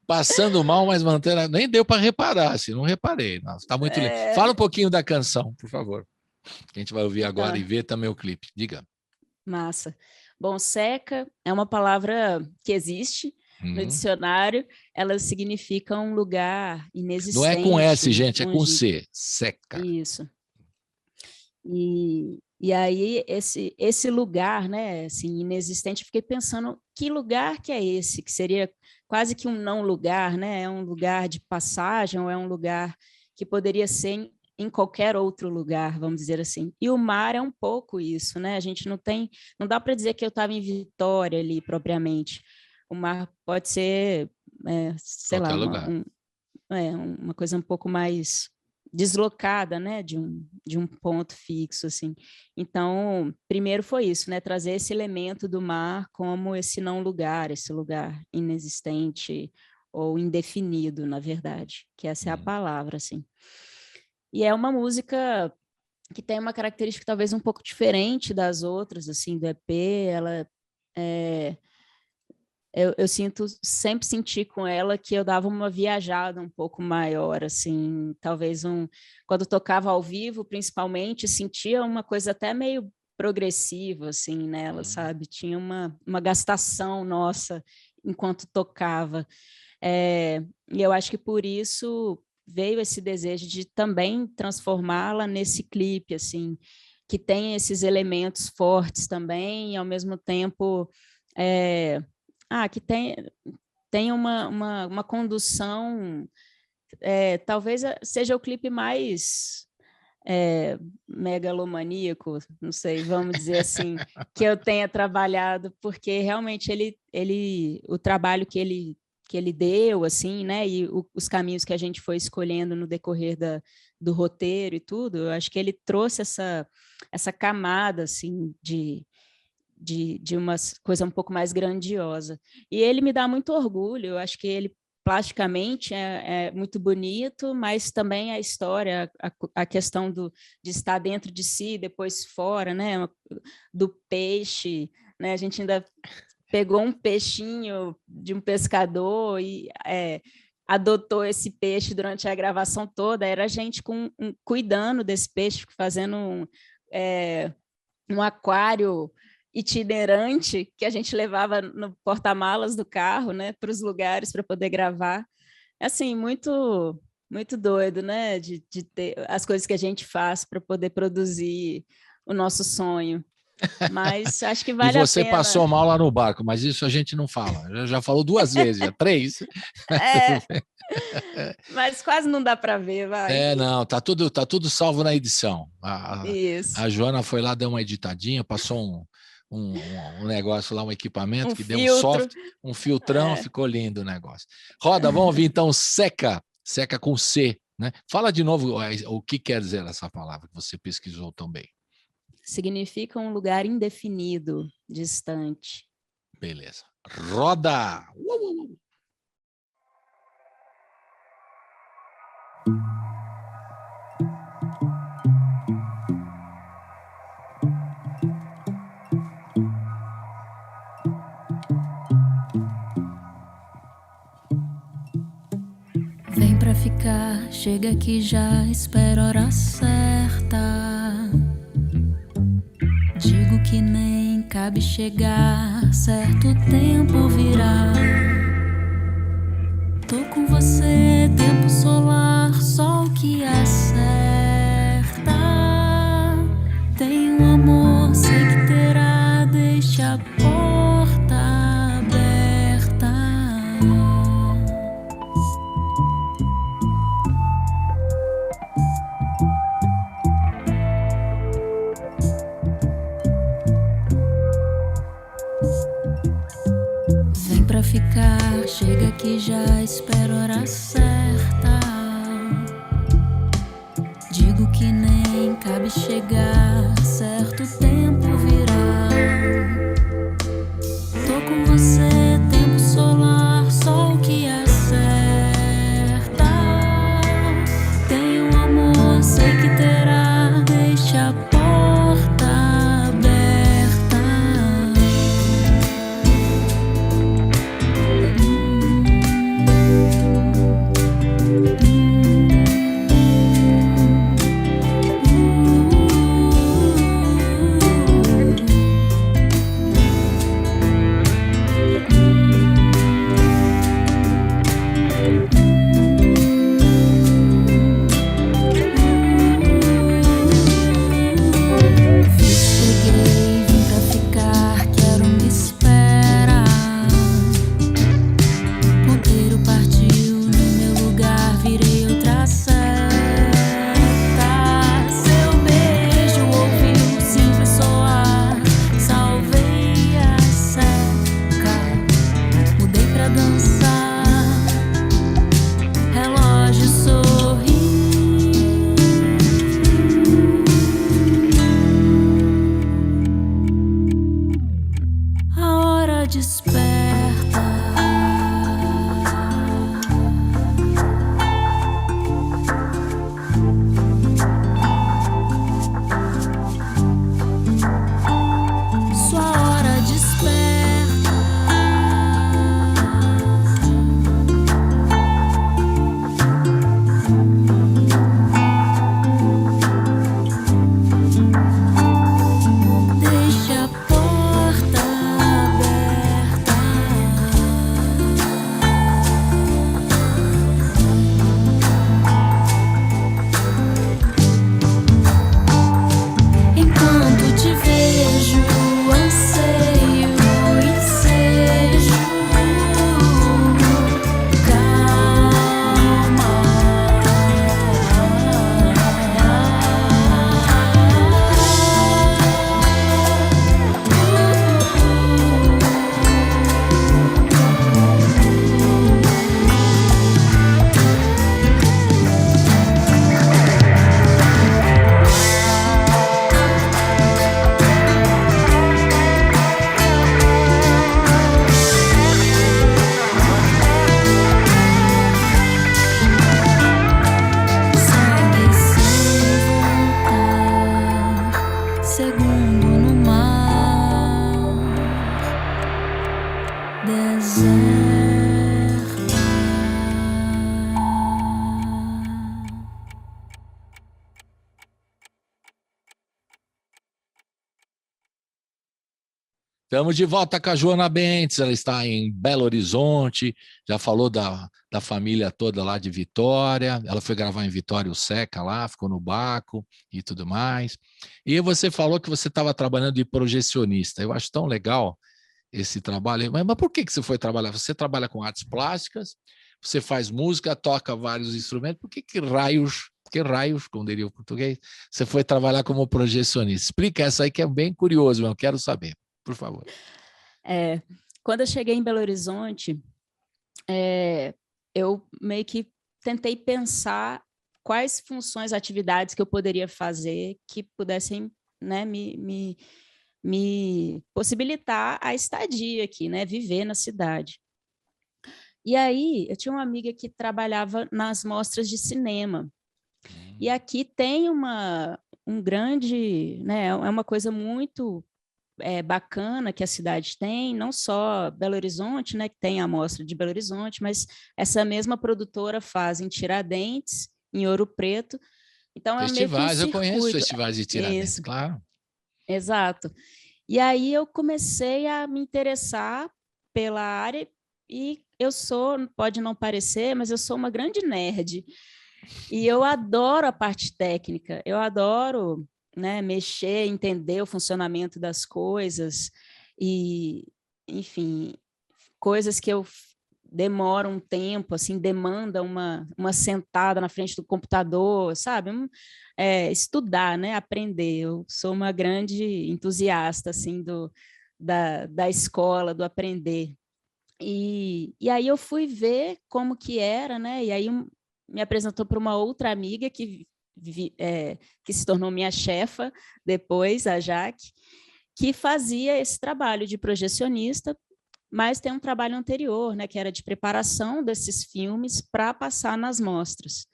Passando mal, mas mantendo... Nem deu para reparar, assim, não reparei. Está muito lindo. Fala um pouquinho da canção, por favor. A gente vai ouvir agora e ver também o clipe. Diga. Massa. Bom, seca é uma palavra que existe no dicionário. Ela significa um lugar inexistente. Não é com S, gente, é com C. Seca. Isso. E aí, esse lugar, né, assim, inexistente, fiquei pensando, que lugar que é esse? Que seria quase que um não lugar, né? É um lugar de passagem, ou é um lugar que poderia ser em qualquer outro lugar, vamos dizer assim. E o mar é um pouco isso, né? A gente não dá para dizer que eu estava em Vitória ali, propriamente. O mar pode ser, sei lá, uma coisa um pouco mais deslocada, né, de um ponto fixo, assim. Então, primeiro foi isso, né, trazer esse elemento do mar como esse não lugar, esse lugar inexistente ou indefinido, na verdade, que essa é a palavra, assim. E é uma música que tem uma característica talvez um pouco diferente das outras, assim, do EP. Ela eu sempre senti com ela que eu dava uma viajada um pouco maior, assim, talvez quando tocava ao vivo, principalmente, sentia uma coisa até meio progressiva, assim, nela, sabe? Tinha uma gastação nossa enquanto tocava. E eu acho que por isso veio esse desejo de também transformá-la nesse clipe, assim, que tem esses elementos fortes também, e ao mesmo tempo... que tem uma condução, talvez seja o clipe mais megalomaníaco, não sei, vamos dizer assim, que eu tenha trabalhado, porque realmente o trabalho que ele deu, assim, né, e os caminhos que a gente foi escolhendo no decorrer do roteiro e tudo, eu acho que ele trouxe essa camada, assim, de uma coisa um pouco mais grandiosa. E ele me dá muito orgulho, eu acho que ele plasticamente é muito bonito, mas também a história, a questão de estar dentro de si, depois fora, né, do peixe, né, a gente ainda pegou um peixinho de um pescador e adotou esse peixe durante a gravação toda, era a gente cuidando desse peixe, fazendo um aquário itinerante que a gente levava no porta-malas do carro, né, para os lugares para poder gravar. Assim, muito muito doido, né, de ter as coisas que a gente faz para poder produzir o nosso sonho. Mas acho que vale a pena. E você passou mal lá no barco, mas isso a gente não fala. Já falou 2 vezes, já 3. Mas quase não dá para ver, vai. Não, tá tudo salvo na edição. Isso. A Joana foi lá, deu uma editadinha, passou um negócio lá, um equipamento que deu um software, um filtrão, ficou lindo o negócio. Roda, vamos ouvir então Seca com C, né? Fala de novo o que quer dizer essa palavra que você pesquisou também. Significa um lugar indefinido, distante. Beleza. Roda! Vem pra ficar, chega que já espero a hora certa. Digo que nem cabe chegar, certo tempo virá. Tô com você, tempo solar, sol que acerta. Tem um amor, sei que terá, deixa a porta aberta. Vem pra ficar, chega que já espero a hora certa. Digo que nem cabe chegar, certo tempo virá. Tô com você, tempo solar, sol que acerta. Tem um amor, sei que terá, deixa a porta aberta. Cheguei, vim pra ficar, quero me espera. Ponteiro partiu, no meu lugar virei outra seta. Seu beijo ouviu simples soar, salvei a seca. Mudei pra dançar, relógio sorri. A hora desperta. Sua hora desperta. Deixa a porta aberta. Enquanto te vejo, anseio, ensejo. Segue sem voltar, segundo no mar, deserta. Estamos de volta com a Joana Bentes, ela está em Belo Horizonte, já falou da família toda lá de Vitória, ela foi gravar em Vitória o Seca lá, ficou no Baco e tudo mais. E você falou que você estava trabalhando de projecionista, eu acho tão legal esse trabalho, mas por que você foi trabalhar? Você trabalha com artes plásticas, você faz música, toca vários instrumentos, por que raios, como diria o português, você foi trabalhar como projecionista? Explica essa aí que é bem curioso, eu quero saber. Por favor. Quando eu cheguei em Belo Horizonte, eu meio que tentei pensar quais funções, atividades que eu poderia fazer que pudessem, né, me possibilitar a estadia aqui, né, viver na cidade. E aí, eu tinha uma amiga que trabalhava nas mostras de cinema. E aqui tem um grande, né, é uma coisa muito bacana que a cidade tem, não só Belo Horizonte, né, que tem a Mostra de Belo Horizonte, mas essa mesma produtora faz em Tiradentes, em Ouro Preto. Então, festivais, é meio que um eu conheço circuito. festivais de Tiradentes, Isso. claro. Exato. E aí eu comecei a me interessar pela área e eu sou, pode não parecer, mas eu sou uma grande nerd. E eu adoro a parte técnica, eu adoro, né, mexer, entender o funcionamento das coisas e, enfim, coisas que eu demoro um tempo, assim, demanda uma sentada na frente do computador, sabe? Estudar, né? Aprender. Eu sou uma grande entusiasta, assim, da escola, do aprender. E aí eu fui ver como que era, né? E aí me apresentou para uma outra amiga que se tornou minha chefa depois, a Jaque, que fazia esse trabalho de projecionista, mas tem um trabalho anterior, né, que era de preparação desses filmes para passar nas mostras.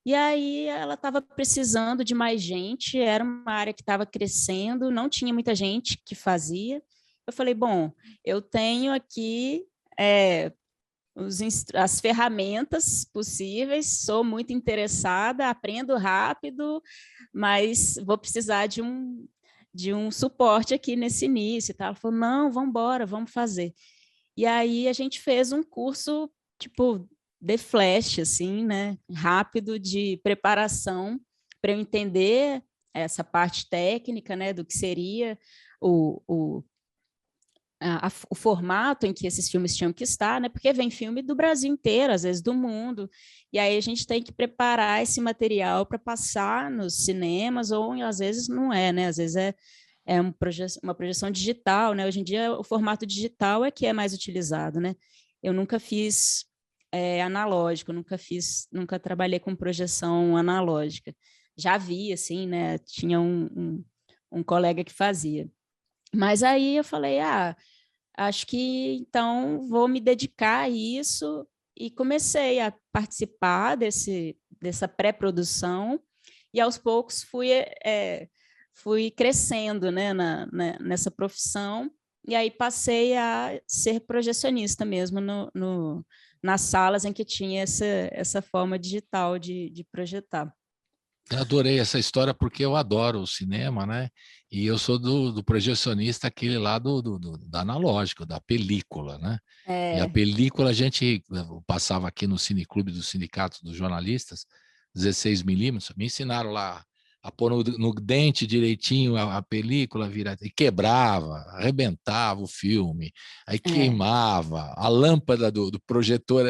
E aí ela estava precisando de mais gente, era uma área que estava crescendo, não tinha muita gente que fazia. Eu falei, bom, eu tenho aqui as ferramentas possíveis, sou muito interessada, aprendo rápido, mas vou precisar de um suporte aqui nesse início. Tá? Ela falou, não, vamos embora, vamos fazer. E aí a gente fez um curso, tipo, de flash, assim, né? Rápido de preparação para eu entender essa parte técnica, né? Do que seria o formato em que esses filmes tinham que estar, né? Porque vem filme do Brasil inteiro, às vezes do mundo, e aí a gente tem que preparar esse material para passar nos cinemas, ou às vezes não é, né? Às vezes é uma projeção digital, né? Hoje em dia o formato digital é que é mais utilizado, né? Eu nunca fiz analógico, nunca trabalhei com projeção analógica. Já vi, assim, né? Tinha um colega que fazia. Mas aí eu falei, acho que então vou me dedicar a isso e comecei a participar dessa pré-produção e aos poucos fui crescendo, né, nessa profissão e aí passei a ser projecionista mesmo nas salas em que tinha essa forma digital de projetar. Eu adorei essa história porque eu adoro o cinema, né? E eu sou do projecionista, aquele lá do analógico, da película, né? E a película a gente passava aqui no Cineclube do Sindicato dos Jornalistas, 16 milímetros, me ensinaram lá a pôr no dente direitinho a película, e quebrava, arrebentava o filme, aí queimava, a lâmpada do projetor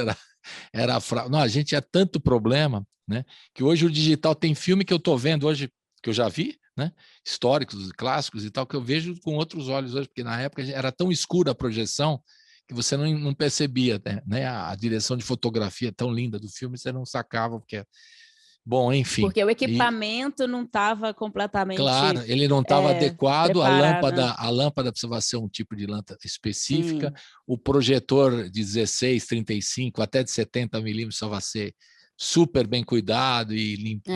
era não, a gente tinha tanto problema, né? Que hoje o digital tem filme que eu estou vendo hoje, que eu já vi, né? Históricos, clássicos e tal, que eu vejo com outros olhos hoje, porque na época era tão escura a projeção que você não percebia, né? A direção de fotografia tão linda do filme, você não sacava, porque... Bom, enfim. Porque o equipamento não estava completamente claro, ele não estava adequado, preparado. a lâmpada precisava ser um tipo de lâmpada específica, Sim. o projetor de 16, 35, até de 70 milímetros precisava ser super bem cuidado e limpo.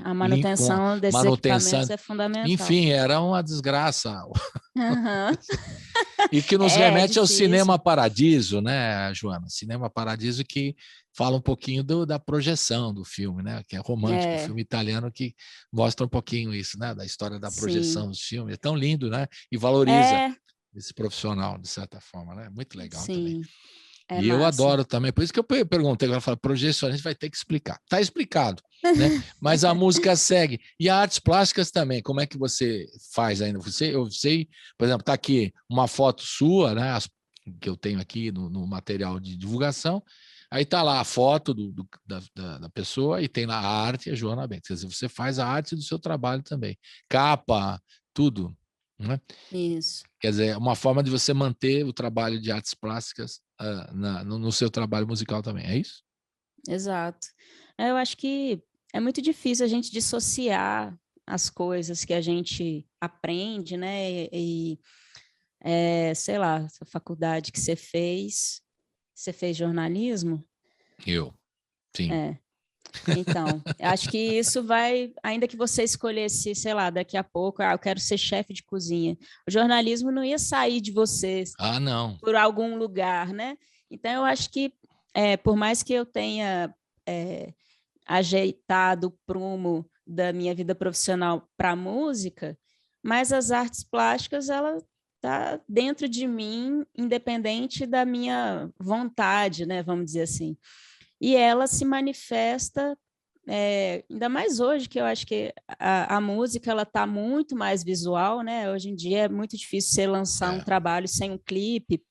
A manutenção desses equipamentos é fundamental. Enfim, era uma desgraça. Uhum. E que nos remete ao difícil. Cinema Paradiso, né, Joana? Cinema Paradiso que fala um pouquinho da projeção do filme, né? Que é romântico, um filme italiano que mostra um pouquinho isso, né? Da história da projeção dos filmes. É tão lindo, né? E valoriza esse profissional, de certa forma, né? Muito legal também. E eu adoro também, por isso que eu perguntei, ela fala, projeção, a gente vai ter que explicar. Está explicado, né? Mas a música segue. E as artes plásticas também, como é que você faz ainda? Eu sei, por exemplo, está aqui uma foto sua, né? Que eu tenho aqui no material de divulgação, aí está lá a foto da pessoa e tem lá a arte, a Joana Bento. Quer dizer, você faz a arte do seu trabalho também. Capa, tudo, né? Isso. Quer dizer, é uma forma de você manter o trabalho de artes plásticas no seu trabalho musical também, é isso? Exato. Eu acho que é muito difícil a gente dissociar as coisas que a gente aprende, né? Sei lá, essa faculdade que você fez jornalismo? Eu, sim. Então, acho que isso vai, ainda que você escolhesse, sei lá, daqui a pouco, eu quero ser chefe de cozinha. O jornalismo não ia sair de você não. por algum lugar, né? Então, eu acho que, por mais que eu tenha ajeitado o prumo da minha vida profissional para a música, mas as artes plásticas, ela está dentro de mim, independente da minha vontade, né, vamos dizer assim. E ela se manifesta, ainda mais hoje, que eu acho que a música ela está muito mais visual, né? Hoje em dia é muito difícil você lançar um trabalho sem um clipe,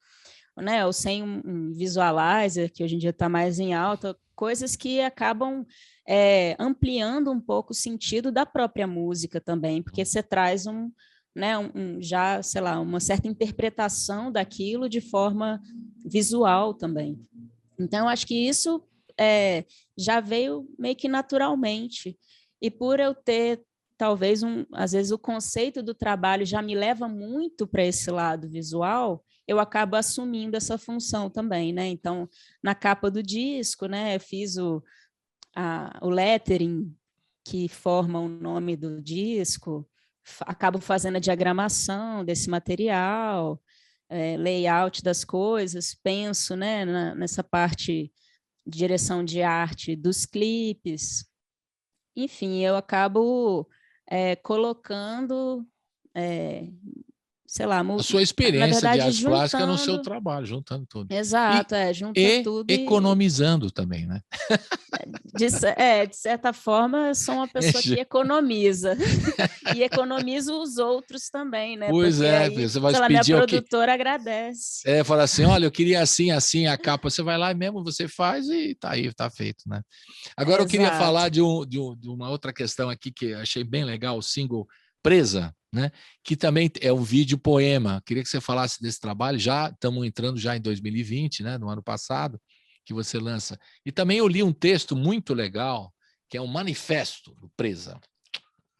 né? Ou sem um visualizer, que hoje em dia está mais em alta, coisas que acabam ampliando um pouco o sentido da própria música também, porque você traz né, já, sei lá, uma certa interpretação daquilo de forma visual também. Então, eu acho que isso já veio meio que naturalmente. E por eu ter, talvez, às vezes o conceito do trabalho já me leva muito para esse lado visual, eu acabo assumindo essa função também, né? Então, na capa do disco, né, eu fiz o lettering que forma o nome do disco, acabo fazendo a diagramação desse material, layout das coisas, penso, né, nessa parte de direção de arte dos clipes. Enfim, eu acabo colocando, sei lá, a sua experiência, na verdade, de arte plástica no seu trabalho, juntando tudo. Exato, junta tudo. Economizando também, né? De certa forma, eu sou uma pessoa que economiza. E economizo os outros também, né? Pois porque aí, você vai sei lá, pedir minha produtora agradece. Fala assim, olha, eu queria assim, assim, a capa. Você vai lá e mesmo você faz e tá aí, tá feito, né? Agora, eu queria falar de uma outra questão aqui que eu achei bem legal, o single Presa, né? Que também é um vídeo poema. Queria que você falasse desse trabalho. Já estamos entrando já em 2020, né? No ano passado, que você lança. E também eu li um texto muito legal, que é um manifesto do Presa.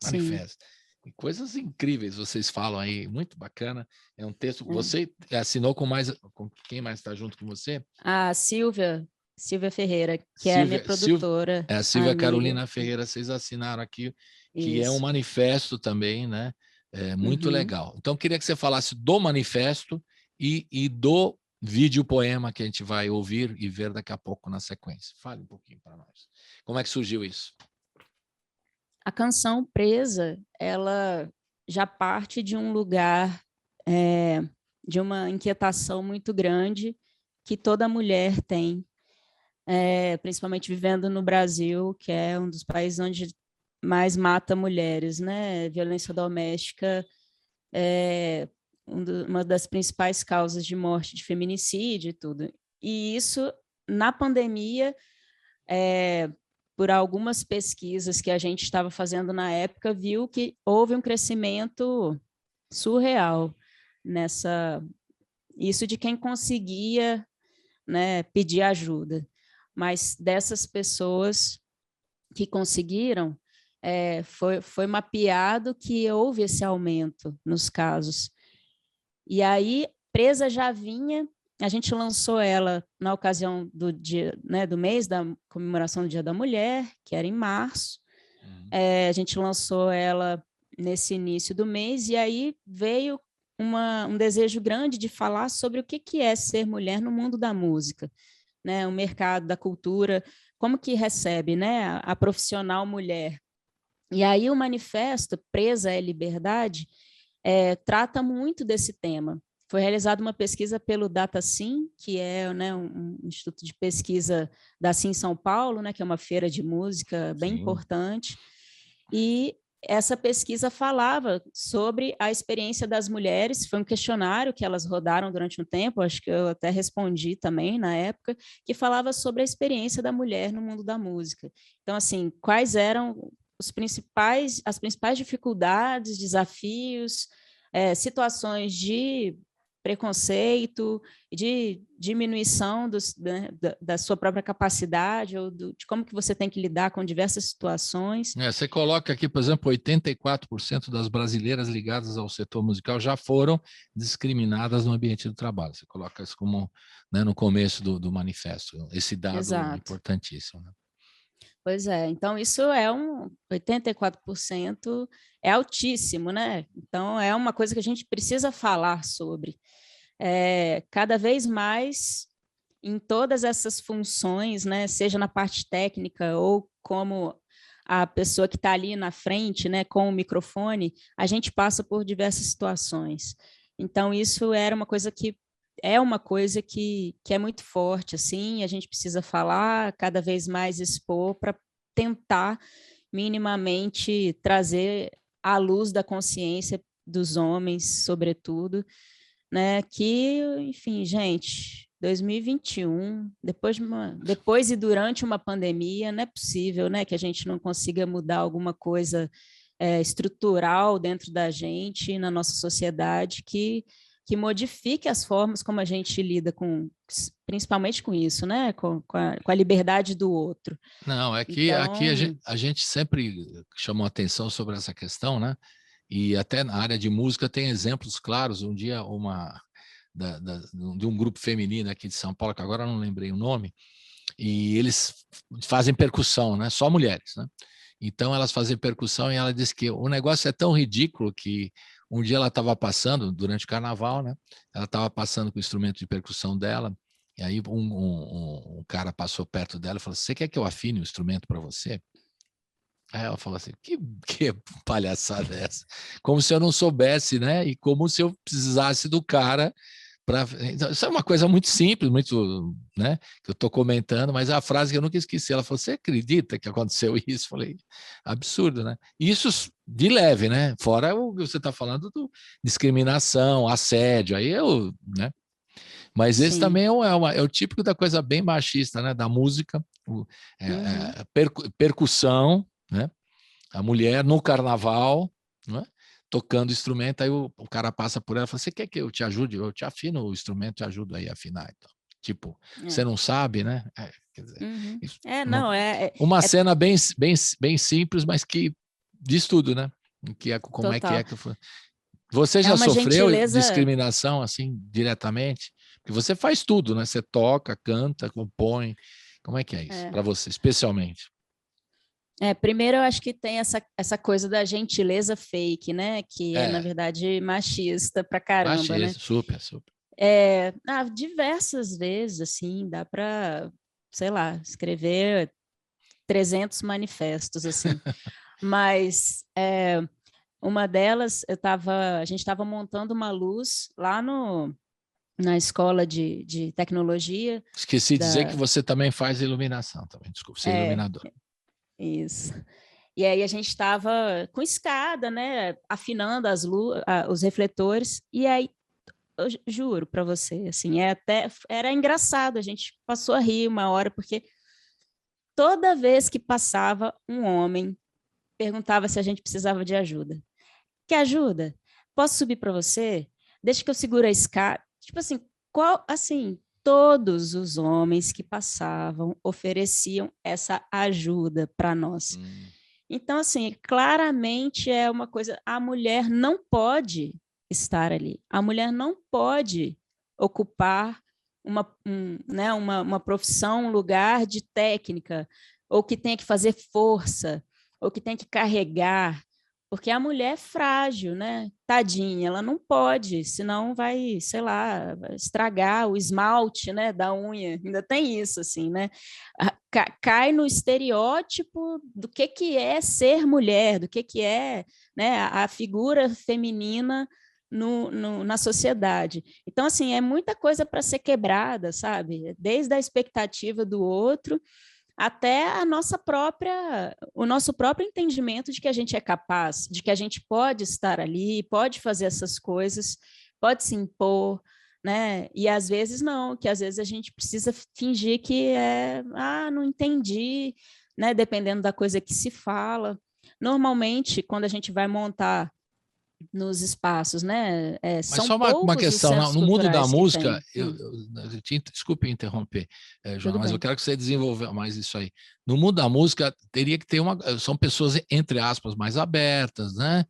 Manifesto. E coisas incríveis vocês falam aí, muito bacana. É um texto que você assinou com quem mais está junto com você? A Silvia Ferreira, que é a minha produtora. A Silvia Carolina Ferreira, vocês assinaram aqui, que é um manifesto também, né? Muito legal. Então, queria que você falasse do manifesto e do vídeo poema que a gente vai ouvir e ver daqui a pouco na sequência. Fale um pouquinho para nós. Como é que surgiu isso? A canção Presa, ela já parte de um lugar de uma inquietação muito grande que toda mulher tem, principalmente vivendo no Brasil, que é um dos países onde mais mata mulheres, né? Violência doméstica é uma das principais causas de morte, de feminicídio e tudo. E isso, na pandemia, por algumas pesquisas que a gente estava fazendo na época, viu que houve um crescimento surreal isso de quem conseguia, né, pedir ajuda. Mas dessas pessoas que conseguiram, foi mapeado que houve esse aumento nos casos. E aí, Presa já vinha, a gente lançou ela na ocasião do dia, né, do mês da comemoração do Dia da Mulher, que era em março. A gente lançou ela nesse início do mês, e aí veio um desejo grande de falar sobre o que é ser mulher no mundo da música, né, o mercado da cultura, como que recebe, né, a profissional mulher. E aí o manifesto Presa é Liberdade trata muito desse tema. Foi realizada uma pesquisa pelo DataSim, que é, né, um instituto de pesquisa da Sim São Paulo, né, que é uma feira de música bem importante, e essa pesquisa falava sobre a experiência das mulheres. Foi um questionário que elas rodaram durante um tempo, acho que eu até respondi também na época, que falava sobre a experiência da mulher no mundo da música. Então, assim, quais eram as principais dificuldades, desafios, situações de preconceito, de diminuição da sua própria capacidade, ou de como que você tem que lidar com diversas situações. Você coloca aqui, por exemplo, 84% das brasileiras ligadas ao setor musical já foram discriminadas no ambiente do trabalho. Você coloca isso como, né, no começo do manifesto, esse dado importantíssimo. Né? Pois é, então isso 84% é altíssimo, né? Então é uma coisa que a gente precisa falar sobre. Cada vez mais em todas essas funções, né? Seja na parte técnica ou como a pessoa que está ali na frente, né, com o microfone, a gente passa por diversas situações. Então, isso era uma coisa que é muito forte, assim, a gente precisa falar, cada vez mais expor para tentar minimamente trazer à luz da consciência dos homens, sobretudo, né, que, enfim, gente, 2021, depois e durante uma pandemia, não é possível, né, que a gente não consiga mudar alguma coisa estrutural dentro da gente, na nossa sociedade, que modifique as formas como a gente lida principalmente com isso, né? Com a liberdade do outro. Não, aqui a gente sempre chamou atenção sobre essa questão, né? E até na área de música tem exemplos claros. Um dia, de um grupo feminino aqui de São Paulo, que agora não lembrei o nome, e eles fazem percussão, né? Só mulheres, né? Então elas fazem percussão e ela disse que o negócio é tão ridículo que um dia ela estava passando, durante o carnaval, né? Ela estava passando com o instrumento de percussão dela, e aí um cara passou perto dela e falou: "Você quer que eu afine o instrumento para você?" Aí ela falou assim: que palhaçada é essa? Como se eu não soubesse, né? E como se eu precisasse do cara para. Então, isso é uma coisa muito simples, muito, né? Que eu estou comentando, mas é a frase que eu nunca esqueci. Ela falou: "Você acredita que aconteceu isso?" Eu falei: absurdo, né? Isso de leve, né? Fora o que você está falando do discriminação, assédio, aí né? Mas esse também é o típico da coisa bem machista, né? Da música, percussão, né? A mulher no carnaval, né? Tocando instrumento, aí o cara passa por ela e fala: "Você quer que eu te ajude? Eu te afino o instrumento, te ajudo aí a afinar." Então, tipo, você não sabe, né? Quer dizer, uma cena bem simples, mas que diz tudo, né? Como é que foi. Você já sofreu discriminação assim diretamente? Porque você faz tudo, né? Você toca, canta, compõe. Como é que é isso para você, especialmente? Primeiro, eu acho que tem essa coisa da gentileza fake, né? Que é na verdade, machista pra caramba, machista, né? Super. Diversas vezes, assim, dá para, sei lá, escrever 300 manifestos, assim. Mas uma delas, a gente estava montando uma luz lá na escola de tecnologia. Esqueci de dizer que você também faz iluminação, também. Desculpa, você é iluminador. Isso. E aí a gente estava com escada, né, afinando os refletores, e aí, eu juro para você, assim, era engraçado, a gente passou a rir uma hora, porque toda vez que passava um homem, perguntava se a gente precisava de ajuda. Quer ajuda? Posso subir para você? Deixa que eu seguro a escada. Tipo assim, todos os homens que passavam ofereciam essa ajuda para nós. Então, assim, claramente é uma coisa, a mulher não pode estar ali, a mulher não pode ocupar uma profissão, um lugar de técnica, ou que tenha que fazer força, ou que tenha que carregar, porque a mulher é frágil, né? Tadinha, ela não pode, senão vai, sei lá, estragar o esmalte, né, da unha. Ainda tem isso, assim, né? Cai no estereótipo do que é ser mulher, do que é, né, a figura feminina na sociedade. Então, assim, é muita coisa para ser quebrada, sabe? Desde a expectativa do outro até o nosso próprio entendimento de que a gente é capaz, de que a gente pode estar ali, pode fazer essas coisas, pode se impor, né? E às vezes não, que às vezes a gente precisa fingir que não entendi, né? Dependendo da coisa que se fala. Normalmente, quando a gente vai montar nos espaços, né? Mas só uma questão, no mundo da música, desculpe interromper, Joana, mas eu quero que você desenvolva mais isso aí. No mundo da música, teria que ter são pessoas, entre aspas, mais abertas, né?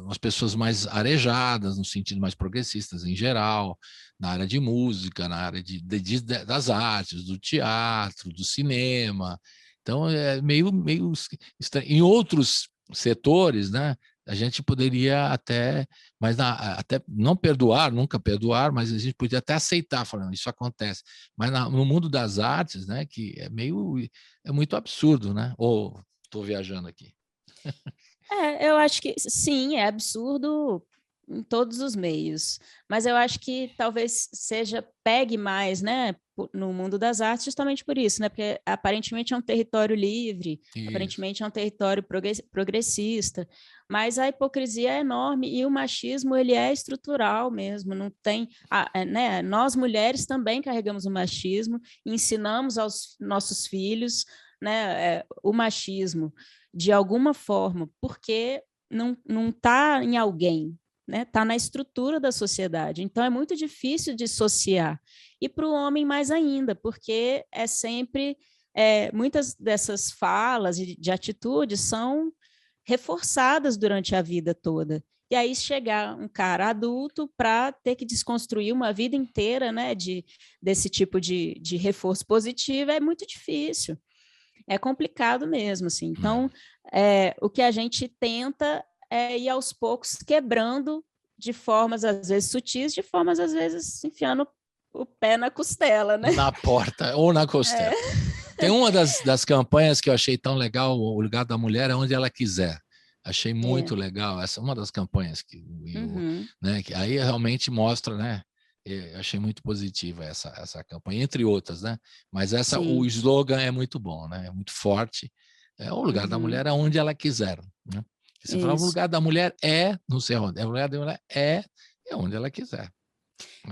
Umas pessoas mais arejadas, no sentido mais progressistas em geral, na área de música, na área das artes, do teatro, do cinema. Então, é meio estranho. Em outros setores, né? A gente poderia até não perdoar, nunca perdoar, mas a gente podia até aceitar, falando, isso acontece. Mas no mundo das artes, né, que é muito absurdo, né? Ou estou viajando aqui. Eu acho que sim, é absurdo em todos os meios, mas eu acho que talvez pegue mais, né, no mundo das artes, justamente por isso, né, porque aparentemente é um território livre, Isso. Aparentemente é um território progressista, mas a hipocrisia é enorme e o machismo, ele é estrutural mesmo, não tem, né, nós mulheres também carregamos o machismo, ensinamos aos nossos filhos, né, o machismo de alguma forma, porque não está em alguém, né? Está na estrutura da sociedade. Então, é muito difícil dissociar. E para o homem, mais ainda, porque é sempre... muitas dessas falas e de atitudes são reforçadas durante a vida toda. E aí chegar um cara adulto para ter que desconstruir uma vida inteira, né, desse tipo de reforço positivo é muito difícil. É complicado mesmo, assim. Então, o que a gente tenta é ir aos poucos quebrando de formas, às vezes, sutis, de formas, às vezes, enfiando o pé na costela, né? Na porta ou na costela. Tem uma das campanhas que eu achei tão legal, o lugar da mulher é onde ela quiser. Achei muito legal. Essa é uma das campanhas né, que aí realmente mostra, né? Eu achei muito positiva essa campanha, entre outras, né? Mas o slogan é muito bom, né? É muito forte. O lugar da mulher é onde ela quiser, né? Você fala, o lugar da mulher é não sei onde. O lugar da mulher é onde ela quiser.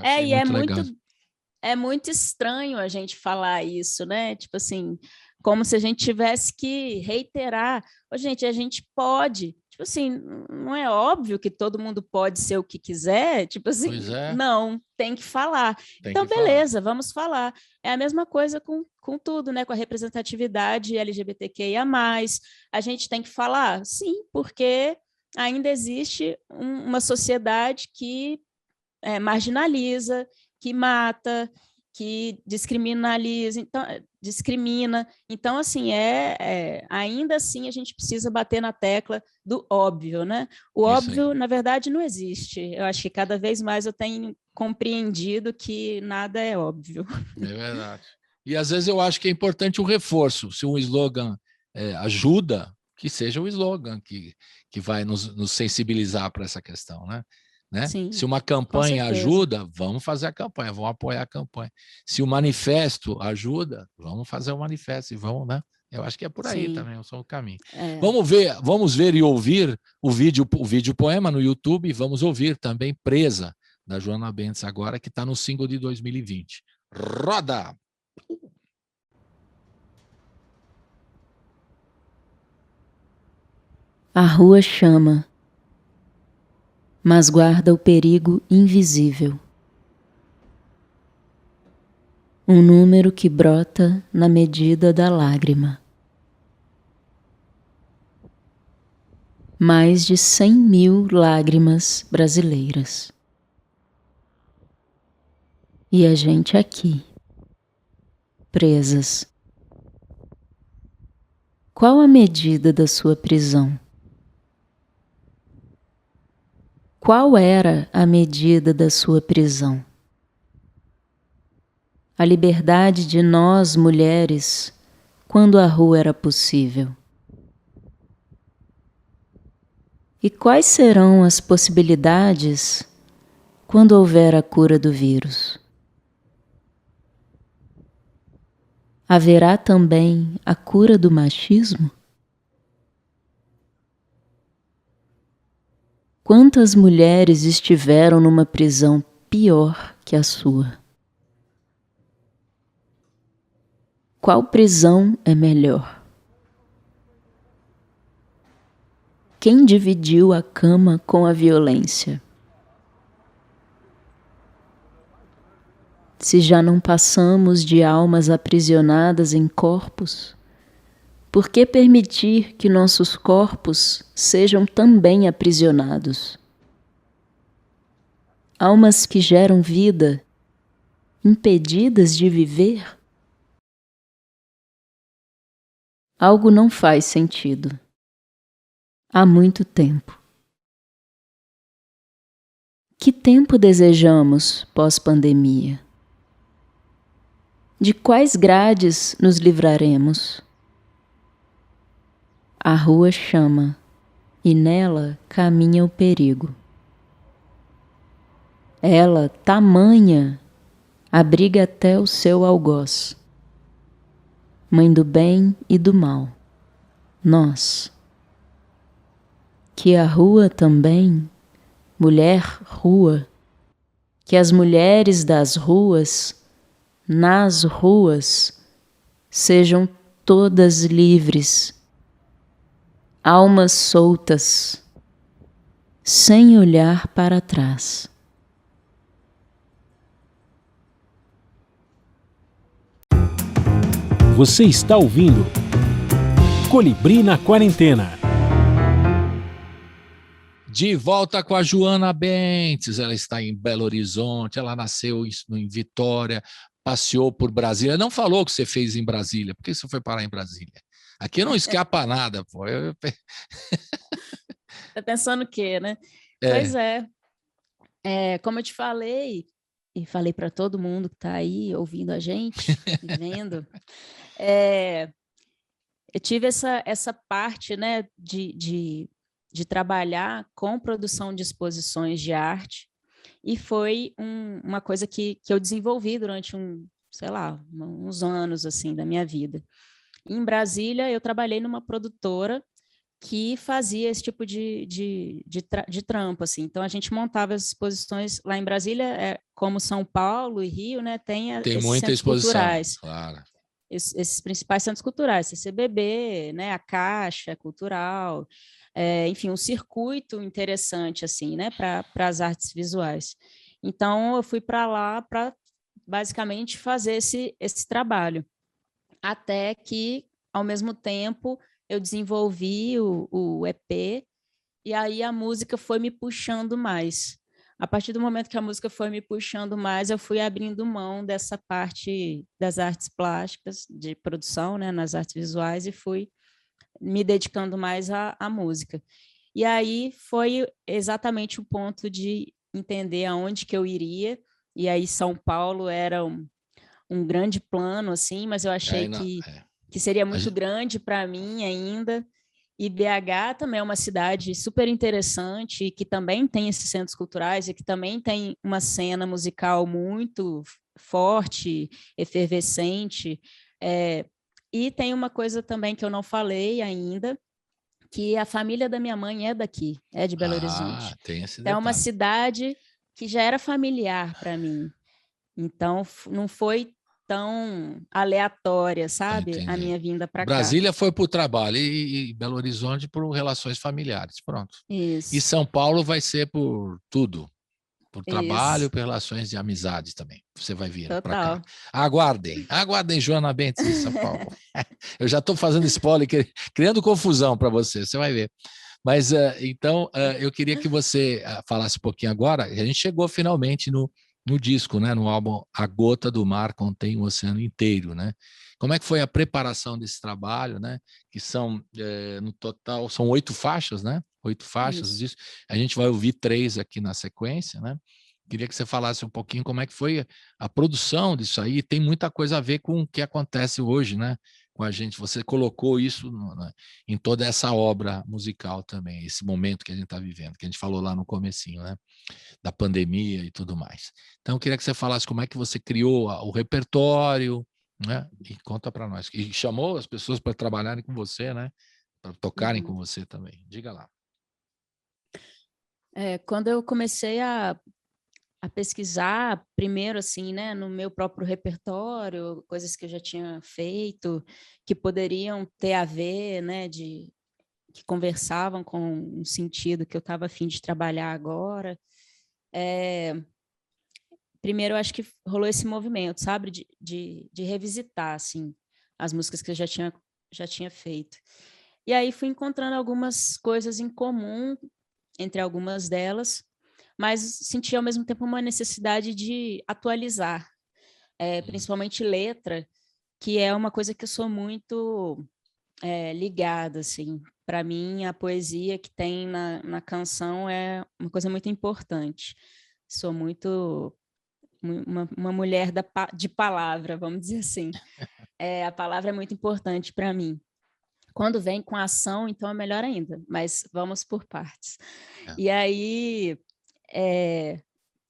E é muito, é muito estranho a gente falar isso, né? Tipo assim, como se a gente tivesse que reiterar. Gente, a gente pode. Tipo assim, não é óbvio que todo mundo pode ser o que quiser? Tipo assim, não, tem que falar. Então, beleza, vamos falar. É a mesma coisa com tudo, né? Com a representatividade LGBTQIA+. A gente tem que falar? Sim, porque ainda existe uma sociedade que marginaliza, que mata, que discrimina. Então, assim, ainda assim a gente precisa bater na tecla do óbvio, né? O óbvio, na verdade, não existe. Eu acho que cada vez mais eu tenho compreendido que nada é óbvio. É verdade. E às vezes eu acho que é importante o reforço. Se um slogan ajuda, que seja o slogan que vai nos sensibilizar para essa questão, né? Sim, se uma campanha ajuda, vamos fazer a campanha, vamos apoiar a campanha. Se o manifesto ajuda, vamos fazer o manifesto e vamos, né? Eu acho que é por aí também, é o caminho. Vamos ver e ouvir o vídeo poema no YouTube e vamos ouvir também Presa, da Joana Bentes agora, que está no single de 2020. Roda! A rua chama, mas guarda o perigo invisível. Um número que brota na medida da lágrima. Mais de 100.000 lágrimas brasileiras. E a gente aqui, presas. Qual a medida da sua prisão? Qual era a medida da sua prisão? A liberdade de nós, mulheres, quando a rua era possível. E quais serão as possibilidades quando houver a cura do vírus? Haverá também a cura do machismo? Quantas mulheres estiveram numa prisão pior que a sua? Qual prisão é melhor? Quem dividiu a cama com a violência? Se já não passamos de almas aprisionadas em corpos, por que permitir que nossos corpos sejam também aprisionados? Almas que geram vida, impedidas de viver? Algo não faz sentido. Há muito tempo. Que tempo desejamos pós-pandemia? De quais grades nos livraremos? A rua chama, e nela caminha o perigo. Ela, tamanha, abriga até o seu algoz. Mãe do bem e do mal, nós. Que a rua também, mulher rua, que as mulheres das ruas, nas ruas, sejam todas livres, almas soltas, sem olhar para trás. Você está ouvindo Colibri na Quarentena. De volta com a Joana Bentes, ela está em Belo Horizonte, ela nasceu em Vitória, passeou por Brasília, não falou o que você fez em Brasília, por que você foi parar em Brasília? Aqui não escapa nada, pô. Tá pensando o quê, né? É. Pois é. Como eu te falei, e falei para todo mundo que está aí ouvindo a gente, vendo, eu tive essa parte, né, de trabalhar com produção de exposições de arte, e foi uma coisa que eu desenvolvi durante uns anos assim da minha vida. Em Brasília, eu trabalhei numa produtora que fazia esse tipo de trampo, assim. Então, a gente montava as exposições lá em Brasília, como São Paulo e Rio, né, tem esses muita centros exposição, culturais. claro. Esses principais centros culturais, CCBB, né, a Caixa Cultural, enfim, um circuito interessante, assim, né, para as artes visuais. Então, eu fui para lá para, basicamente, fazer esse trabalho. Até que, ao mesmo tempo, eu desenvolvi o EP, e aí a música foi me puxando mais. A partir do momento que a música foi me puxando mais, eu fui abrindo mão dessa parte das artes plásticas, de produção, né, nas artes visuais, e fui me dedicando mais à música. E aí foi exatamente o ponto de entender aonde que eu iria, e aí São Paulo era um grande plano, assim, mas eu achei que seria muito grande para mim ainda. E BH também é uma cidade super interessante, que também tem esses centros culturais e que também tem uma cena musical muito forte, efervescente. E tem uma coisa também que eu não falei ainda, que a família da minha mãe é daqui, é de Belo Horizonte. Tem esse Então, é uma detalhe. cidade que já era familiar para mim. Então, não foi tão aleatória, sabe, a minha vinda para cá. Brasília foi por trabalho e Belo Horizonte por relações familiares, pronto. Isso. E São Paulo vai ser por tudo, por trabalho, Isso. por relações de amizade também. Você vai vir para cá. Total. Aguardem Joana Bentes em São Paulo. Eu já estou fazendo spoiler, criando confusão para você vai ver. Mas, então, eu queria que você falasse um pouquinho agora. A gente chegou finalmente no disco, né? No álbum A Gota do Mar Contém o Oceano Inteiro, né? Como é que foi a preparação desse trabalho, né? Que são, no total, são 8 faixas, né? 8 faixas disso. A gente vai ouvir 3 aqui na sequência, né? Queria que você falasse um pouquinho como é que foi a produção disso aí. Tem muita coisa a ver com o que acontece hoje, né? Com a gente. Você colocou isso em toda essa obra musical também, esse momento que a gente está vivendo, que a gente falou lá no comecinho, né? Da pandemia e tudo mais. Então, eu queria que você falasse como é que você criou o repertório, né? E conta para nós. E chamou as pessoas para trabalharem com você, né? Para tocarem com você também. Diga lá. Quando eu comecei a pesquisar, primeiro, assim, né, no meu próprio repertório, coisas que eu já tinha feito, que poderiam ter a ver, né, que conversavam com um sentido que eu estava a fim de trabalhar agora. Primeiro, eu acho que rolou esse movimento, sabe, de revisitar, assim, as músicas que eu já tinha feito. E aí fui encontrando algumas coisas em comum entre algumas delas, mas senti ao mesmo tempo uma necessidade de atualizar, principalmente letra, que é uma coisa que eu sou muito ligada, assim. Para mim, a poesia que tem na canção é uma coisa muito importante. Sou muito uma mulher de palavra, vamos dizer assim. A palavra é muito importante para mim. Quando vem com ação, então é melhor ainda, mas vamos por partes. É. E aí,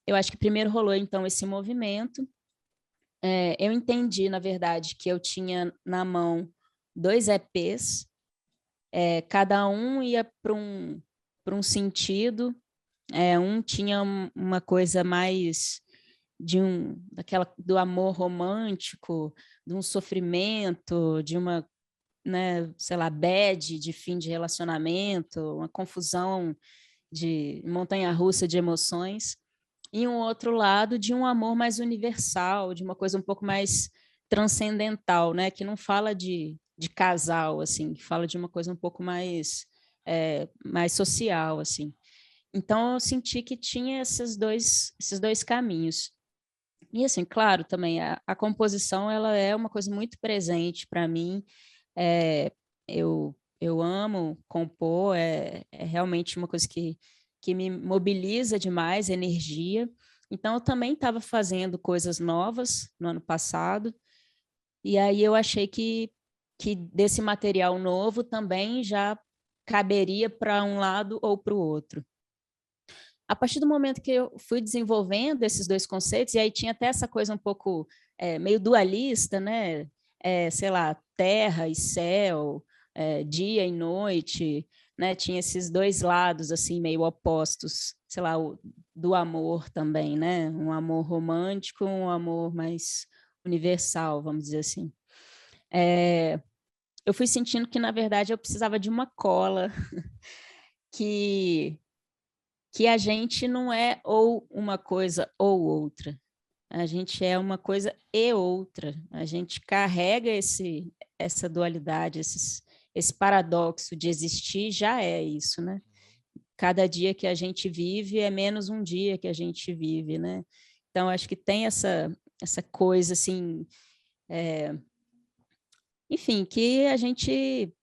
eu acho que primeiro rolou, então, esse movimento. Eu entendi, na verdade, que eu tinha na mão 2 EPs, cada um ia para um sentido, um tinha uma coisa mais do amor romântico, de um sofrimento, de uma, né, sei lá, bad de fim de relacionamento, uma confusão de montanha-russa de emoções, e um outro lado de um amor mais universal, de uma coisa um pouco mais transcendental, né, que não fala de casal, assim, que fala de uma coisa um pouco mais, mais social, assim. Então, eu senti que tinha esses dois caminhos. E, assim, claro, também a composição, ela é uma coisa muito presente para mim. Eu amo compor, é realmente uma coisa que me mobiliza demais, energia. Então, eu também estava fazendo coisas novas no ano passado, e aí eu achei que desse material novo também já caberia para um lado ou para o outro. A partir do momento que eu fui desenvolvendo esses 2 conceitos, e aí tinha até essa coisa um pouco meio dualista, né? Sei lá, terra e céu, dia e noite, né? Tinha esses 2 lados assim meio opostos, sei lá, do amor também, né? Um amor romântico, um amor mais universal, vamos dizer assim. Eu fui sentindo que, na verdade, eu precisava de uma cola que a gente não é ou uma coisa ou outra. A gente é uma coisa e outra. A gente carrega essa dualidade, esse paradoxo de existir, já é isso, né? Cada dia que a gente vive é menos um dia que a gente vive, né? Então, acho que tem essa coisa, assim, enfim, que a gente,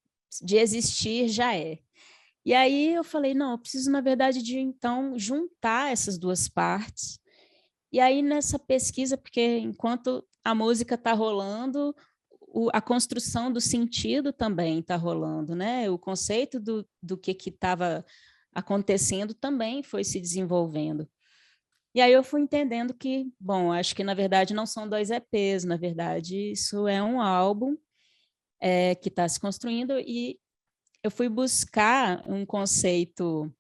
de existir, já é. E aí eu falei, não, eu preciso, na verdade, de, então, juntar essas 2 partes. E aí, nessa pesquisa, porque enquanto a música está rolando, a construção do sentido também está rolando, né? O conceito do que estava acontecendo também foi se desenvolvendo. E aí eu fui entendendo que, bom, acho que, na verdade, não são 2 EPs, na verdade, isso é um álbum que está se construindo, e eu fui buscar um conceito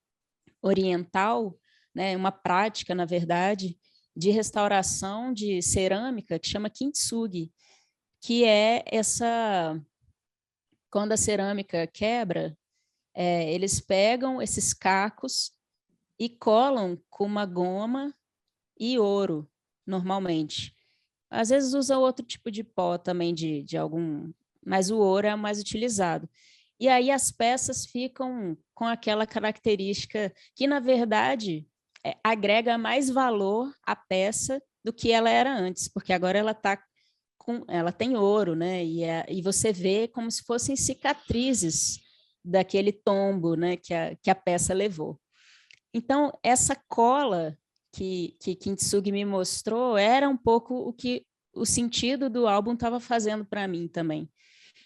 oriental, né, uma prática, na verdade, de restauração de cerâmica que chama kintsugi, que é quando a cerâmica quebra, eles pegam esses cacos e colam com uma goma e ouro, normalmente. Às vezes usa outro tipo de pó também, de algum, mas o ouro é o mais utilizado. E aí as peças ficam com aquela característica que, na verdade, agrega mais valor à peça do que ela era antes, porque agora ela tem ouro, né? E você vê como se fossem cicatrizes daquele tombo, né, que a peça levou. Então, essa cola que Kintsugi me mostrou era um pouco o sentido do álbum estava fazendo para mim também.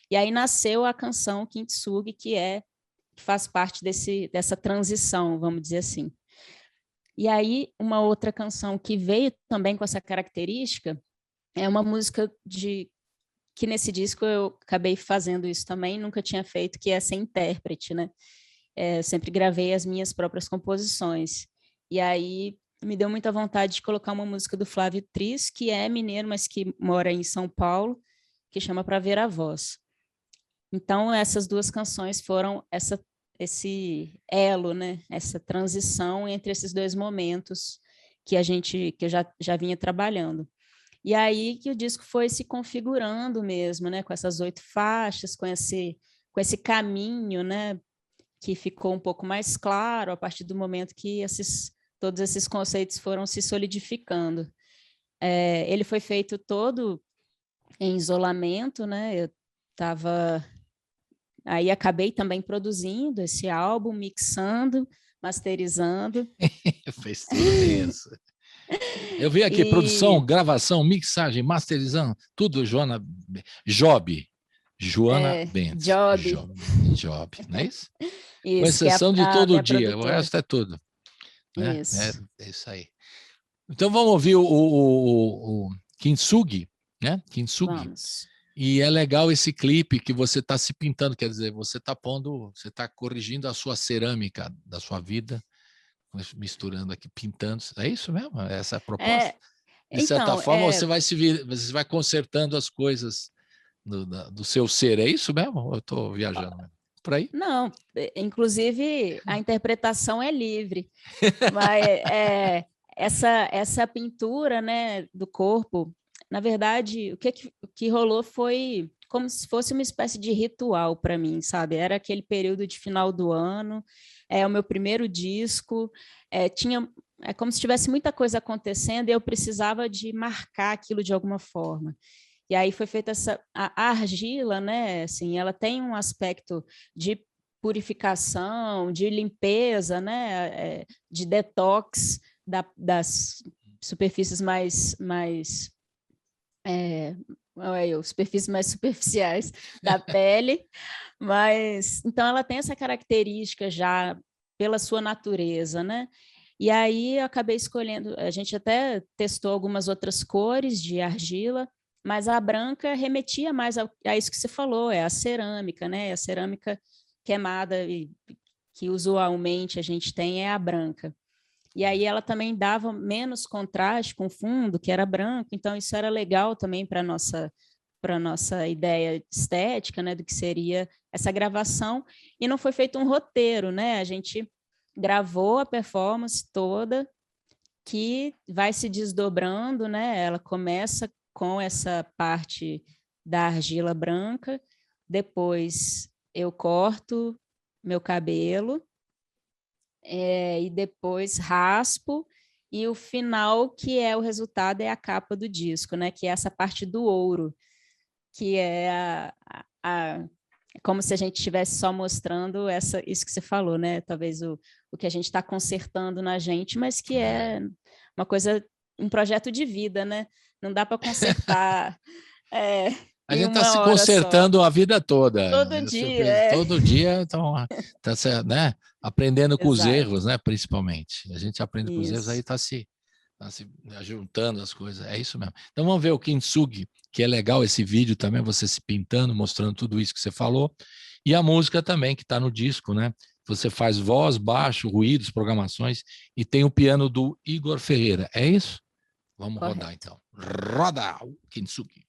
E aí nasceu a canção Kintsugi, que faz parte dessa transição, vamos dizer assim. E aí, uma outra canção que veio também com essa característica é uma música que nesse disco eu acabei fazendo isso também, nunca tinha feito, que é ser intérprete, né? Sempre gravei as minhas próprias composições. E aí me deu muita vontade de colocar uma música do Flávio Tris, que é mineiro, mas que mora em São Paulo, que chama Pra Ver a Voz. Então, essas 2 canções foram esse elo, né? Essa transição entre esses 2 momentos que eu já vinha trabalhando. E aí que o disco foi se configurando mesmo, né? Com essas 8 faixas, com esse caminho, né? Que ficou um pouco mais claro a partir do momento que todos esses conceitos foram se solidificando. Ele foi feito todo em isolamento, né? Eu estava... Aí acabei também produzindo esse álbum, mixando, masterizando. Fez tudo isso. Eu vi aqui, produção, gravação, mixagem, masterizando, tudo, Joana Job. Joana Bentes. Job, não é isso? Isso, Com exceção de todo dia, o produtora. resto é tudo. Né? Isso. É isso aí. Então vamos ouvir o Kintsugi, né? Kintsugi. Vamos. E é legal esse clipe que você está se pintando, quer dizer, você está corrigindo a sua cerâmica da sua vida, misturando aqui, pintando. É isso mesmo? Essa é a proposta? De certa Então, forma, você vai consertando as coisas do seu ser. É isso mesmo? Ou eu estou viajando mesmo? Por aí? Não, inclusive a interpretação é livre, mas essa pintura, né, do corpo, na verdade, o que rolou foi como se fosse uma espécie de ritual para mim, sabe? Era aquele período de final do ano, o meu primeiro disco, é como se tivesse muita coisa acontecendo e eu precisava de marcar aquilo de alguma forma. E aí foi feita a argila, né? Assim, ela tem um aspecto de purificação, de limpeza, né? De detox das superfícies superfícies mais superficiais da pele, mas então ela tem essa característica já pela sua natureza, né? E aí eu acabei escolhendo, a gente até testou algumas outras cores de argila, mas a branca remetia mais a isso que você falou, é a cerâmica, né? A cerâmica queimada que usualmente a gente tem é a branca. E aí ela também dava menos contraste com o fundo, que era branco, então isso era legal também para a nossa ideia estética, né, do que seria essa gravação, e não foi feito um roteiro, né? A gente gravou a performance toda, que vai se desdobrando, né? Ela começa com essa parte da argila branca, depois eu corto meu cabelo, e depois raspo, e o final, que é o resultado, é a capa do disco, né? Que é essa parte do ouro, que é como se a gente estivesse só mostrando isso que você falou, né? Talvez o que a gente está consertando na gente, mas que é uma coisa, um projeto de vida, né? Não dá para consertar A em gente está uma se hora consertando só. a vida toda. Todo dia, Todo dia, então, né? Aprendendo com os Exato. erros, né? Principalmente. A gente aprende com os erros, aí Isso. está se juntando as coisas. É isso mesmo. Então vamos ver o Kintsugi, que é legal esse vídeo também, você se pintando, mostrando tudo isso que você falou. E a música também, que está no disco, né? Você faz voz, baixo, ruídos, programações, e tem o piano do Igor Ferreira. É isso? Vamos Correto. rodar, então. Roda o Kintsugi.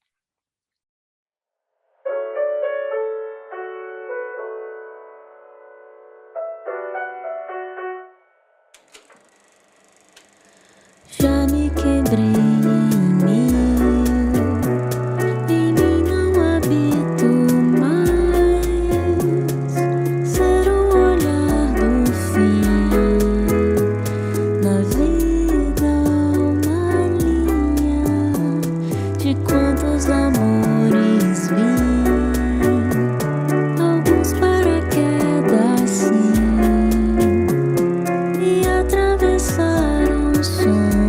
Já me quebrei em mim não habito mais ser o olhar do fim na vida, uma linha de quantos amores vi, alguns paraquedas sim, e atravessaram sonhos.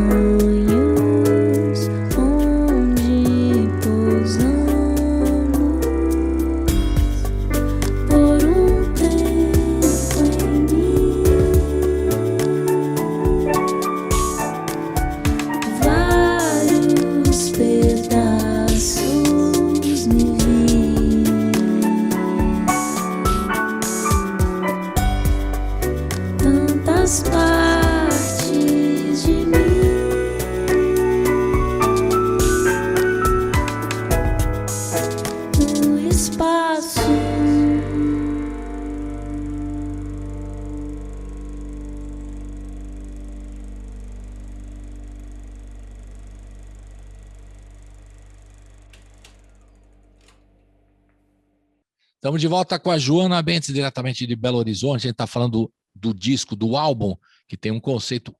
Estamos de volta com a Joana Bentes, diretamente de Belo Horizonte. A gente está falando do disco, do álbum, que tem um conceito: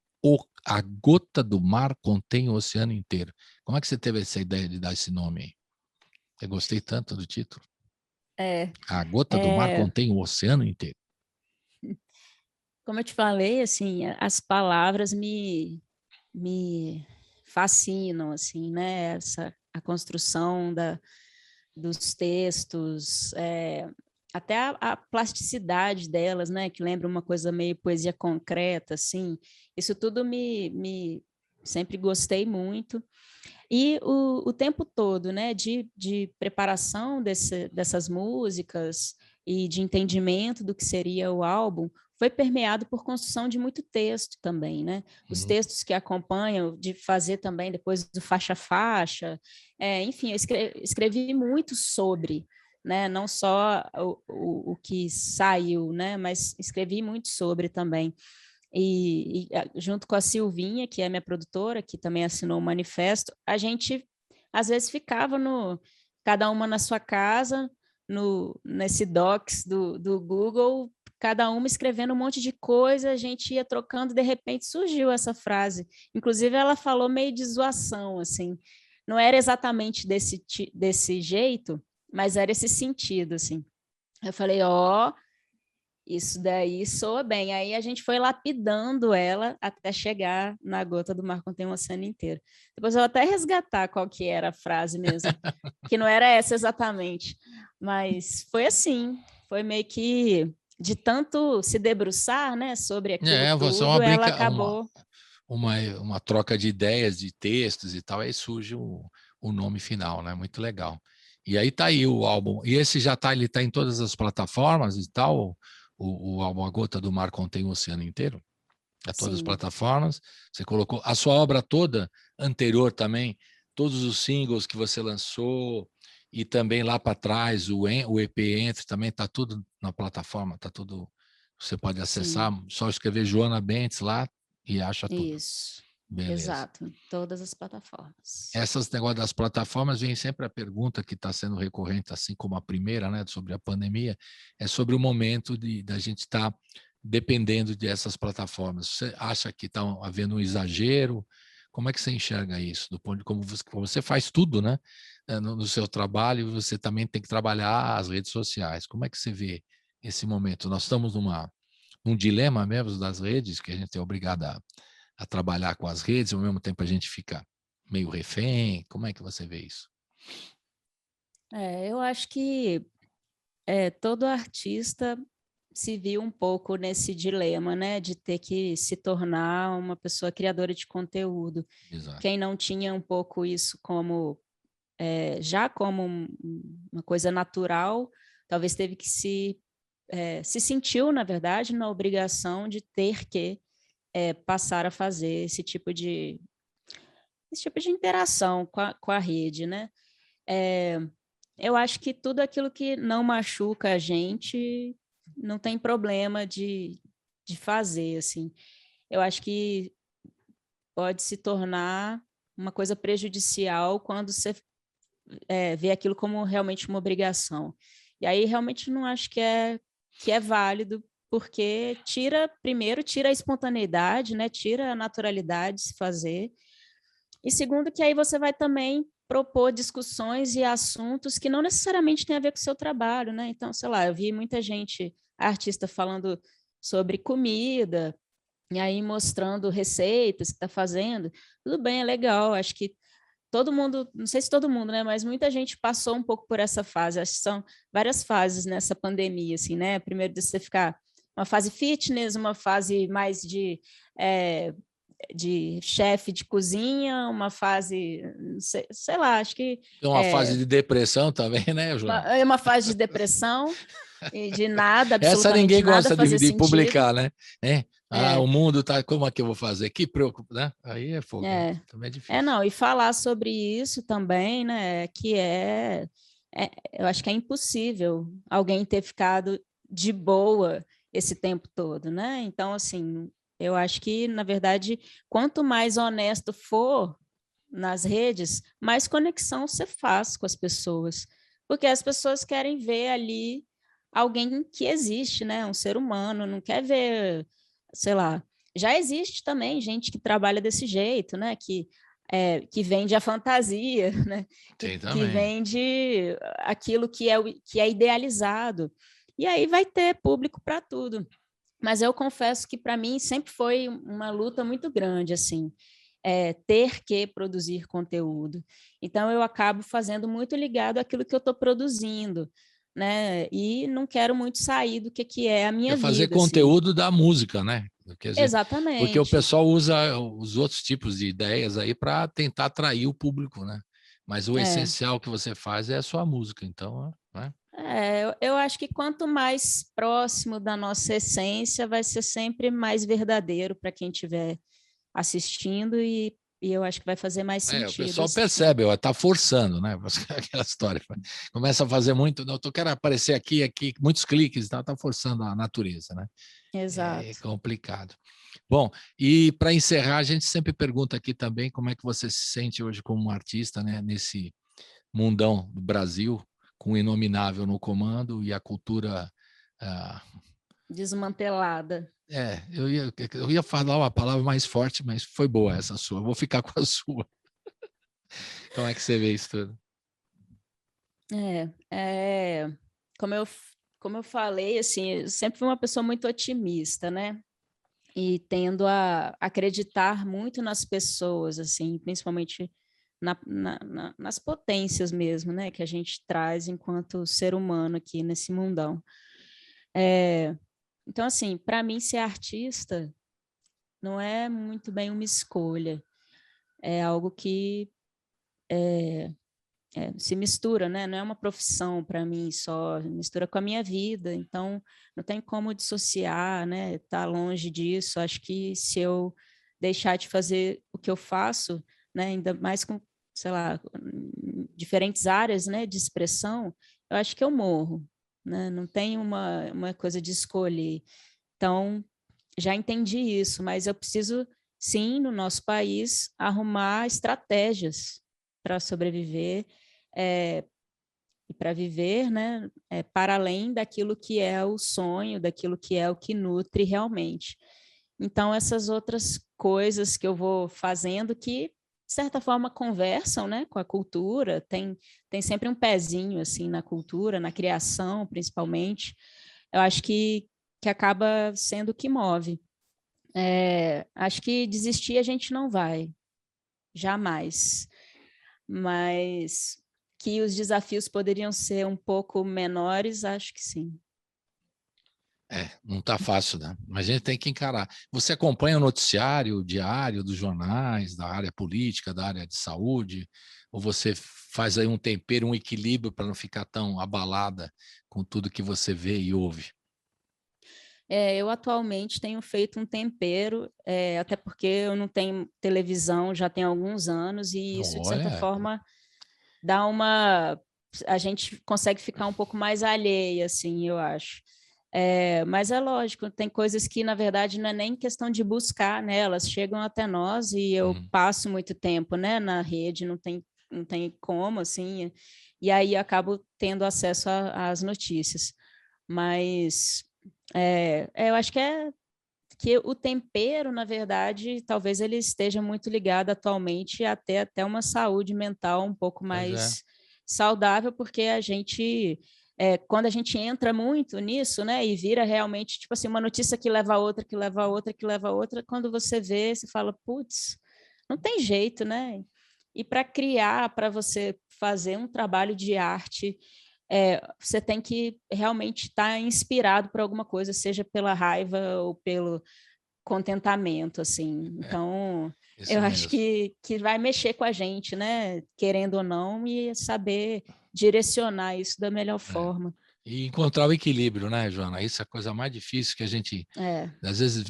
a gota do mar contém o oceano inteiro. Como é que você teve essa ideia de dar esse nome aí? Eu gostei tanto do título. A gota do mar contém o oceano inteiro. Como eu te falei, assim, as palavras me fascinam, assim, né? A construção dos textos, até a plasticidade delas, né, que lembra uma coisa meio poesia concreta, assim, isso tudo me sempre gostei muito. E o tempo todo, né, de preparação dessas músicas e de entendimento do que seria o álbum, foi permeado por construção de muito texto também, né? Os textos que acompanham, de fazer também depois do faixa a faixa, enfim, eu escrevi muito sobre, né? Não só o que saiu, né? Mas escrevi muito sobre também. E junto com a Silvinha, que é minha produtora, que também assinou o manifesto, a gente às vezes ficava cada uma na sua casa, nesse docs do Google, cada uma escrevendo um monte de coisa, a gente ia trocando, de repente surgiu essa frase. Inclusive, ela falou meio de zoação, assim. Não era exatamente desse jeito, mas era esse sentido, assim. Eu falei, isso daí soa bem. Aí a gente foi lapidando ela até chegar na Gota do Mar Contém o Oceano Inteiro. Depois eu vou até resgatar qual que era a frase mesmo, que não era essa exatamente. Mas foi assim, foi meio que de tanto se debruçar, né, sobre aquilo tudo, ela acabou... Uma troca de ideias, de textos e tal, aí surge o nome final, né? Muito legal. E aí tá aí o álbum. E esse ele tá em todas as plataformas e tal, o álbum A Gota do Mar Contém o Oceano Inteiro? A todas as plataformas. Você colocou a sua obra toda, anterior também, todos os singles que você lançou, e também lá para trás, o EP Entre, também está tudo na plataforma, está tudo. Você pode acessar, só escrever Joana Bentes lá e acha tudo. Isso. Beleza. Exato, todas as plataformas. Essas negócios das plataformas, vem sempre a pergunta que está sendo recorrente, assim como a primeira, né, sobre a pandemia, é sobre o momento da gente estar dependendo dessas plataformas. Você acha que está havendo um exagero? Como é que você enxerga isso? Do ponto de como você faz tudo, né, no seu trabalho, você também tem que trabalhar as redes sociais. Como é que você vê esse momento? Nós estamos num dilema mesmo das redes, que a gente é obrigado a trabalhar com as redes, ao mesmo tempo a gente fica meio refém. Como é que você vê isso? Eu acho que todo artista se viu um pouco nesse dilema, né, de ter que se tornar uma pessoa criadora de conteúdo. Exato. Quem não tinha um pouco isso como já como uma coisa natural, talvez teve que se sentiu, na verdade, na obrigação de ter que passar a fazer esse tipo de interação com a rede, né? Eu acho que tudo aquilo que não machuca a gente não tem problema de fazer, assim. Eu acho que pode se tornar uma coisa prejudicial quando você vê aquilo como realmente uma obrigação. E aí realmente não acho que é válido, porque primeiro tira a espontaneidade, né? Tira a naturalidade de se fazer. E segundo, que aí você vai também propor discussões e assuntos que não necessariamente têm a ver com o seu trabalho, né? Então, sei lá, eu vi muita gente, artista, falando sobre comida, e aí mostrando receitas que está fazendo. Tudo bem, é legal, acho que todo mundo, não sei se todo mundo, né, mas muita gente passou um pouco por essa fase. Acho que são várias fases nessa pandemia, assim, né? Primeiro de você ficar uma fase fitness, uma fase mais de chefe de cozinha, uma fase, sei lá, acho que... Tem uma fase de depressão também, né, Joana? Uma fase de depressão e de nada, absolutamente essa ninguém nada gosta de sentido. publicar, né? O mundo tá... Como é que eu vou fazer? Que preocupa, né? Aí é fogo. Também é difícil. Não, e falar sobre isso também, né, que eu acho que é impossível alguém ter ficado de boa esse tempo todo, né? Então, assim, eu acho que, na verdade, quanto mais honesto for nas redes, mais conexão você faz com as pessoas, porque as pessoas querem ver ali alguém que existe, né? Um ser humano, não quer ver, sei lá, já existe também gente que trabalha desse jeito, né? Que vende a fantasia, né? Que vende aquilo que é idealizado. E aí vai ter público para tudo. Mas eu confesso que para mim sempre foi uma luta muito grande, assim. ter que produzir conteúdo. Então, eu acabo fazendo muito ligado àquilo que eu estou produzindo, né? E não quero muito sair do que é a minha É fazer vida. conteúdo da música, né? Quer dizer, porque o Exatamente. pessoal usa os outros tipos de ideias aí para tentar atrair o público, né? Mas o essencial que você faz é a sua música, então, né? Eu acho que quanto mais próximo da nossa essência, vai ser sempre mais verdadeiro para quem estiver assistindo e eu acho que vai fazer mais sentido. O pessoal assim. percebe, está forçando, né? Aquela história. Começa a fazer muito, não, eu quero aparecer aqui, muitos cliques, está forçando a natureza, né? Exato. É complicado. Bom, e para encerrar, a gente sempre pergunta aqui também como é que você se sente hoje como um artista, né? Nesse mundão do Brasil, com o Inominável no comando e a cultura... Desmantelada. Eu ia falar uma palavra mais forte, mas foi boa essa sua. Vou ficar com a sua. Como é que você vê isso tudo? Como eu falei, assim, eu sempre fui uma pessoa muito otimista, né? E tendo a acreditar muito nas pessoas, assim, principalmente nas potências mesmo, né? Que a gente traz enquanto ser humano aqui nesse mundão. Então, assim, para mim, ser artista não é muito bem uma escolha. É algo que se mistura, né? Não é uma profissão para mim só, mistura com a minha vida. Então, não tem como dissociar, né? Tá longe disso. Acho que se eu deixar de fazer o que eu faço, né? Ainda mais com, sei lá, diferentes áreas, né? De expressão, eu acho que eu morro, né? Não tem uma coisa de escolher. Então, já entendi isso, mas eu preciso, sim, no nosso país, arrumar estratégias para sobreviver e para viver, né, para além daquilo que é o sonho, daquilo que é o que nutre realmente. Então, essas outras coisas que eu vou fazendo que, de certa forma, conversam, né, com a cultura, tem sempre um pezinho assim, na cultura, na criação, principalmente, eu acho que acaba sendo o que move. Acho que desistir a gente não vai, jamais. Mas que os desafios poderiam ser um pouco menores, acho que sim. Não está fácil, né? Mas a gente tem que encarar. Você acompanha o noticiário diário dos jornais, da área política, da área de saúde, ou você faz aí um tempero, um equilíbrio para não ficar tão abalada com tudo que você vê e ouve? Eu atualmente tenho feito um tempero, até porque eu não tenho televisão já tem alguns anos, e isso, de certa forma, dá a gente consegue ficar um pouco mais alheia, assim, eu acho. Mas é lógico, tem coisas que, na verdade, não é nem questão de buscar, né? Elas chegam até nós e eu passo muito tempo, né, na rede, não tem como, assim, e aí acabo tendo acesso às notícias. Mas eu acho que o tempero, na verdade, talvez ele esteja muito ligado atualmente até uma saúde mental um pouco mais saudável, porque a gente, quando a gente entra muito nisso, né, e vira realmente, tipo assim, uma notícia que leva a outra, que leva a outra, que leva a outra, quando você vê, você fala, putz, não tem jeito, né? E para criar, para você fazer um trabalho de arte, você tem que realmente estar inspirado por alguma coisa, seja pela raiva ou pelo contentamento, assim. Então, eu acho que vai mexer com a gente, né? Querendo ou não, e saber direcionar isso da melhor forma. E encontrar o equilíbrio, né, Joana? Isso é a coisa mais difícil, que a gente, às vezes,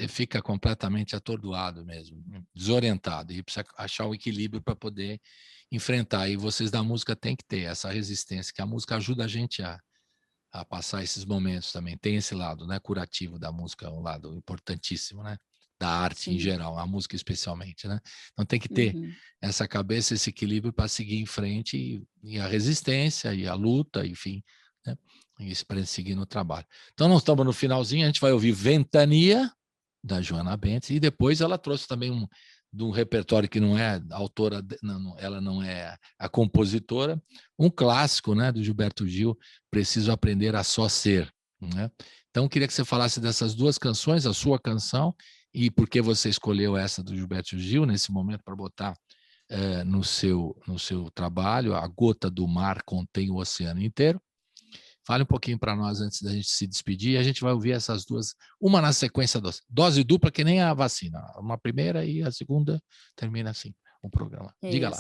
fica completamente atordoado mesmo, desorientado, e precisa achar o equilíbrio para poder enfrentar. E vocês da música têm que ter essa resistência, que a música ajuda a gente a passar esses momentos também. Tem esse lado, né, curativo da música, um lado importantíssimo, né? Da arte em geral, a música especialmente, né? Então tem que ter essa cabeça, esse equilíbrio para seguir em frente, e a resistência e a luta, enfim, né? Isso para seguir no trabalho. Então nós estamos no finalzinho, a gente vai ouvir Ventania, da Joana Bentes, e depois ela trouxe também de um repertório que não é a autora, ela não é a compositora, um clássico, né, do Gilberto Gil, Preciso Aprender a Só Ser, né? Então queria que você falasse dessas duas canções, a sua canção e por que você escolheu essa do Gilberto Gil nesse momento para botar no seu trabalho. A Gota do Mar contém o oceano inteiro. Fale um pouquinho para nós antes da gente se despedir. A gente vai ouvir essas duas, uma na sequência, dose dupla, que nem a vacina. Uma primeira e a segunda termina assim o programa. Diga lá.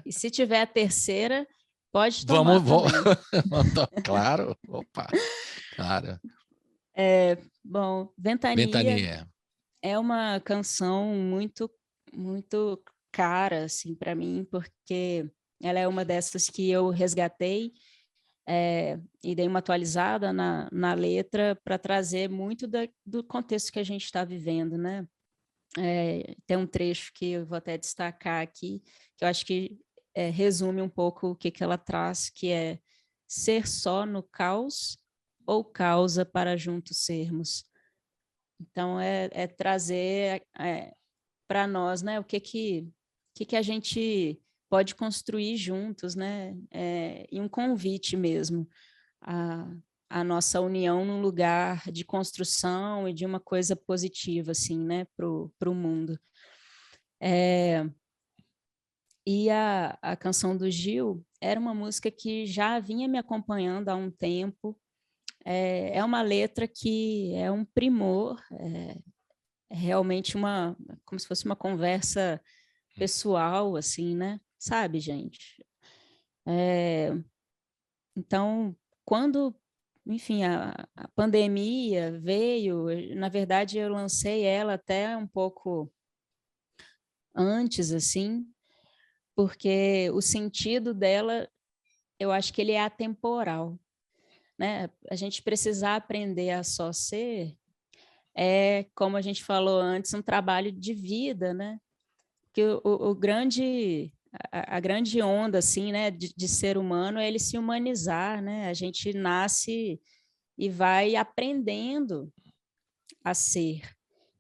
E se tiver a terceira, pode tomar. Vamos. Claro. Opa. Claro. Bom, Ventania é uma canção muito, muito cara, assim, para mim, porque ela é uma dessas que eu resgatei e dei uma atualizada na letra para trazer muito do contexto que a gente está vivendo, né? Tem um trecho que eu vou até destacar aqui, que eu acho que resume um pouco o que ela traz, que é ser só no caos ou causa para juntos sermos. Então, é trazer para nós, né, o que a gente pode construir juntos, né? E um convite mesmo a nossa união num lugar de construção e de uma coisa positiva, assim, né, para o mundo. E a canção do Gil era uma música que já vinha me acompanhando há um tempo. É uma letra que é um primor, é realmente como se fosse uma conversa pessoal, assim, né? Sabe, gente? Então, quando, enfim, a pandemia veio, na verdade, eu lancei ela até um pouco antes, assim, porque o sentido dela, eu acho que ele é atemporal, né? A gente precisar aprender a só ser como a gente falou antes, um trabalho de vida, né? Que a grande onda, assim, né, de ser humano é ele se humanizar, né? A gente nasce e vai aprendendo a ser,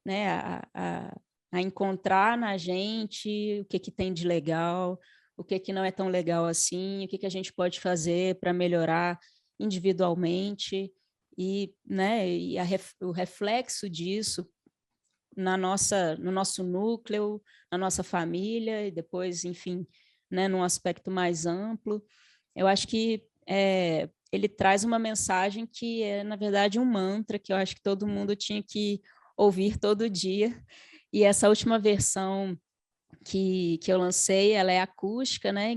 né? A encontrar na gente o que tem de legal, o que não é tão legal assim, o que a gente pode fazer para melhorar individualmente e, né, o reflexo disso no nosso núcleo, na nossa família e depois, enfim, né, num aspecto mais amplo. Eu acho que ele traz uma mensagem que é, na verdade, um mantra que eu acho que todo mundo tinha que ouvir todo dia. E essa última versão que eu lancei, ela é acústica, né?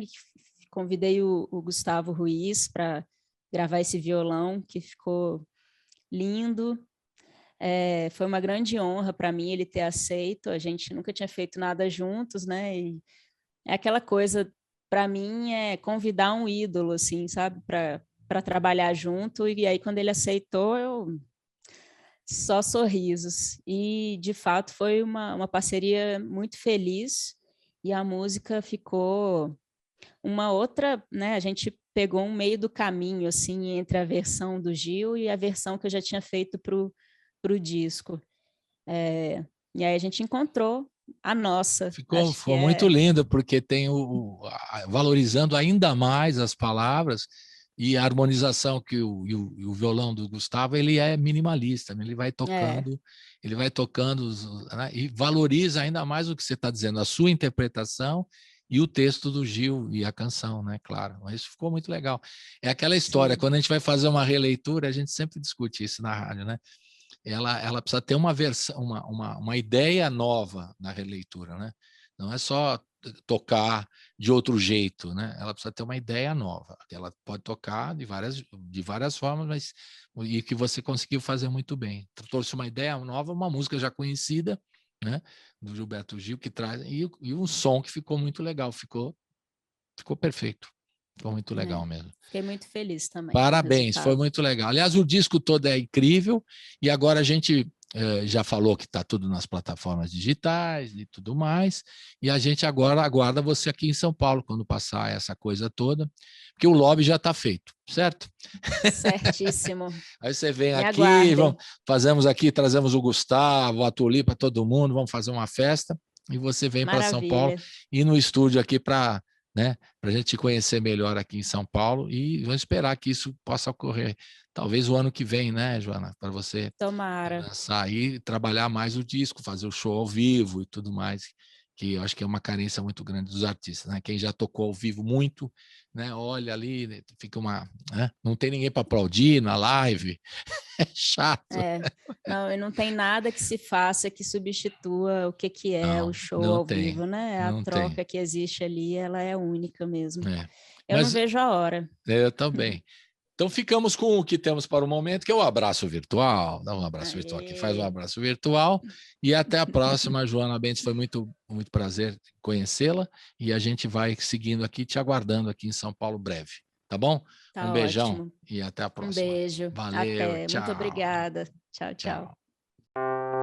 Convidei o Gustavo Ruiz para gravar esse violão, que ficou lindo. Foi uma grande honra para mim ele ter aceito. A gente nunca tinha feito nada juntos, né? E é aquela coisa, para mim, é convidar um ídolo, assim, sabe? Para trabalhar junto. E aí, quando ele aceitou, eu só sorrisos. E, de fato, foi uma parceria muito feliz. E a música ficou uma outra, né? A gente pegou um meio do caminho, assim, entre a versão do Gil e a versão que eu já tinha feito para o disco. E aí a gente encontrou a nossa. Ficou muito lindo, porque tem valorizando ainda mais as palavras e a harmonização que o violão do Gustavo, ele é minimalista, ele vai tocando, né, e valoriza ainda mais o que você está dizendo, a sua interpretação e o texto do Gil e a canção, né? Claro, mas isso ficou muito legal. É aquela história, sim, quando a gente vai fazer uma releitura, a gente sempre discute isso na rádio, né? Ela precisa ter uma versão, uma ideia nova na releitura, né? Não é só tocar de outro jeito, né? Ela precisa ter uma ideia nova. Ela pode tocar de várias formas, mas e que você conseguiu fazer muito bem. Trouxe uma ideia nova, uma música já conhecida, né? Do Gilberto Gil, que traz e um som que ficou muito legal, ficou perfeito. Ficou muito legal mesmo. Fiquei muito feliz também. Parabéns, foi muito legal. Aliás, o disco todo é incrível e agora a gente já falou que está tudo nas plataformas digitais e tudo mais, e a gente agora aguarda você aqui em São Paulo, quando passar essa coisa toda, porque o lobby já está feito, certo? Certíssimo. Aí você vem Me aqui, trazemos o Gustavo, a Tulipa, todo mundo, vamos fazer uma festa, e você vem para São Paulo e no estúdio aqui para né? Para a gente te conhecer melhor aqui em São Paulo e vamos esperar que isso possa ocorrer. Talvez o ano que vem, né, Joana? Para você Tomara. sair, trabalhar mais o disco, fazer o show ao vivo e tudo mais, que eu acho que é uma carência muito grande dos artistas, né? Quem já tocou ao vivo muito, né? Olha ali, fica né? Não tem ninguém para aplaudir na live, é chato. Não, e não tem nada que se faça que substitua o que é o show ao vivo, né? A troca que existe ali, ela é única mesmo. Eu não vejo a hora. Eu também. Então, ficamos com o que temos para o momento, que é o abraço virtual. Dá um abraço virtual aqui, faz um abraço virtual. E até a próxima, Joana Bentes. Foi muito, muito prazer conhecê-la. E a gente vai seguindo aqui, te aguardando aqui em São Paulo breve. Tá bom? Tá, um beijão ótimo. E até a próxima. Um beijo. Valeu, até. Tchau. Muito obrigada. Tchau, tchau. Tchau.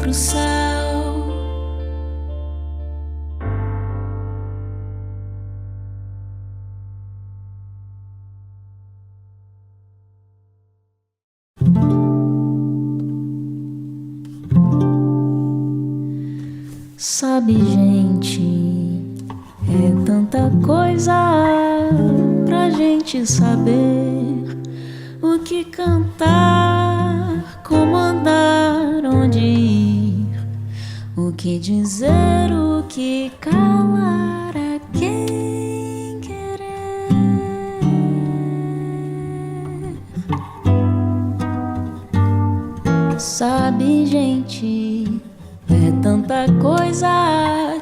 pro céu. Sabe, gente, é tanta coisa pra gente saber o que cantar, como andar, onde ir, o que dizer, o que calar, a quem querer. Sabe, gente, é tanta coisa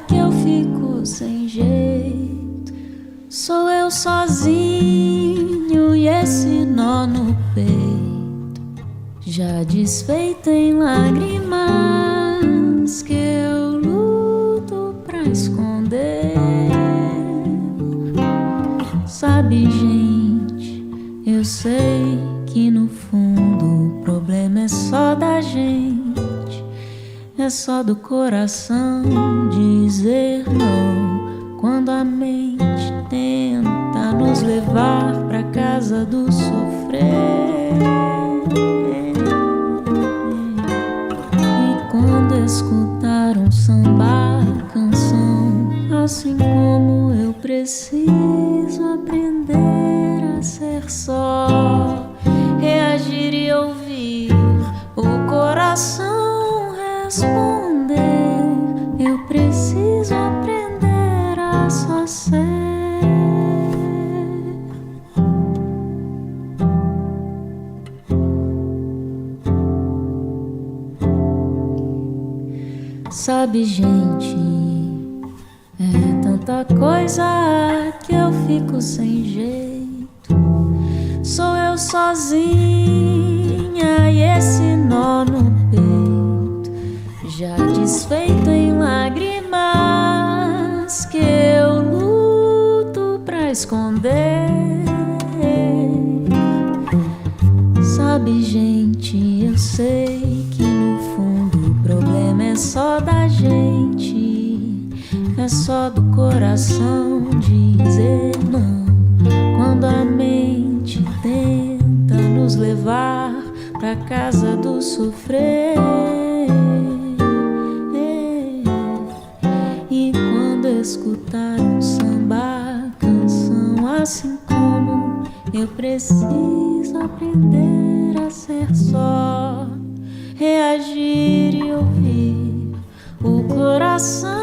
que eu fico sem jeito. Sou eu sozinho e esse nó no peito, já desfeito em lágrimas que eu luto pra esconder. Sabe, gente, eu sei que no fundo o problema é só da gente. É só do coração dizer não quando a mente tenta nos levar pra casa do sofrer. E quando escutar um samba, canção, assim como eu preciso aprender a ser só, reagir e ouvir o coração responder, eu preciso aprender a só ser. Sabe, gente, é tanta coisa que eu fico sem jeito. Sou eu sozinha e esse nó no peito, já desfeito em lágrimas que eu luto pra esconder. Sabe, gente, eu sei que no fundo o problema é só da gente. É só do coração dizer não quando a mente tenta nos levar pra casa do sofrer. Escutar um samba, canção, assim como eu preciso aprender a ser só, reagir e ouvir o coração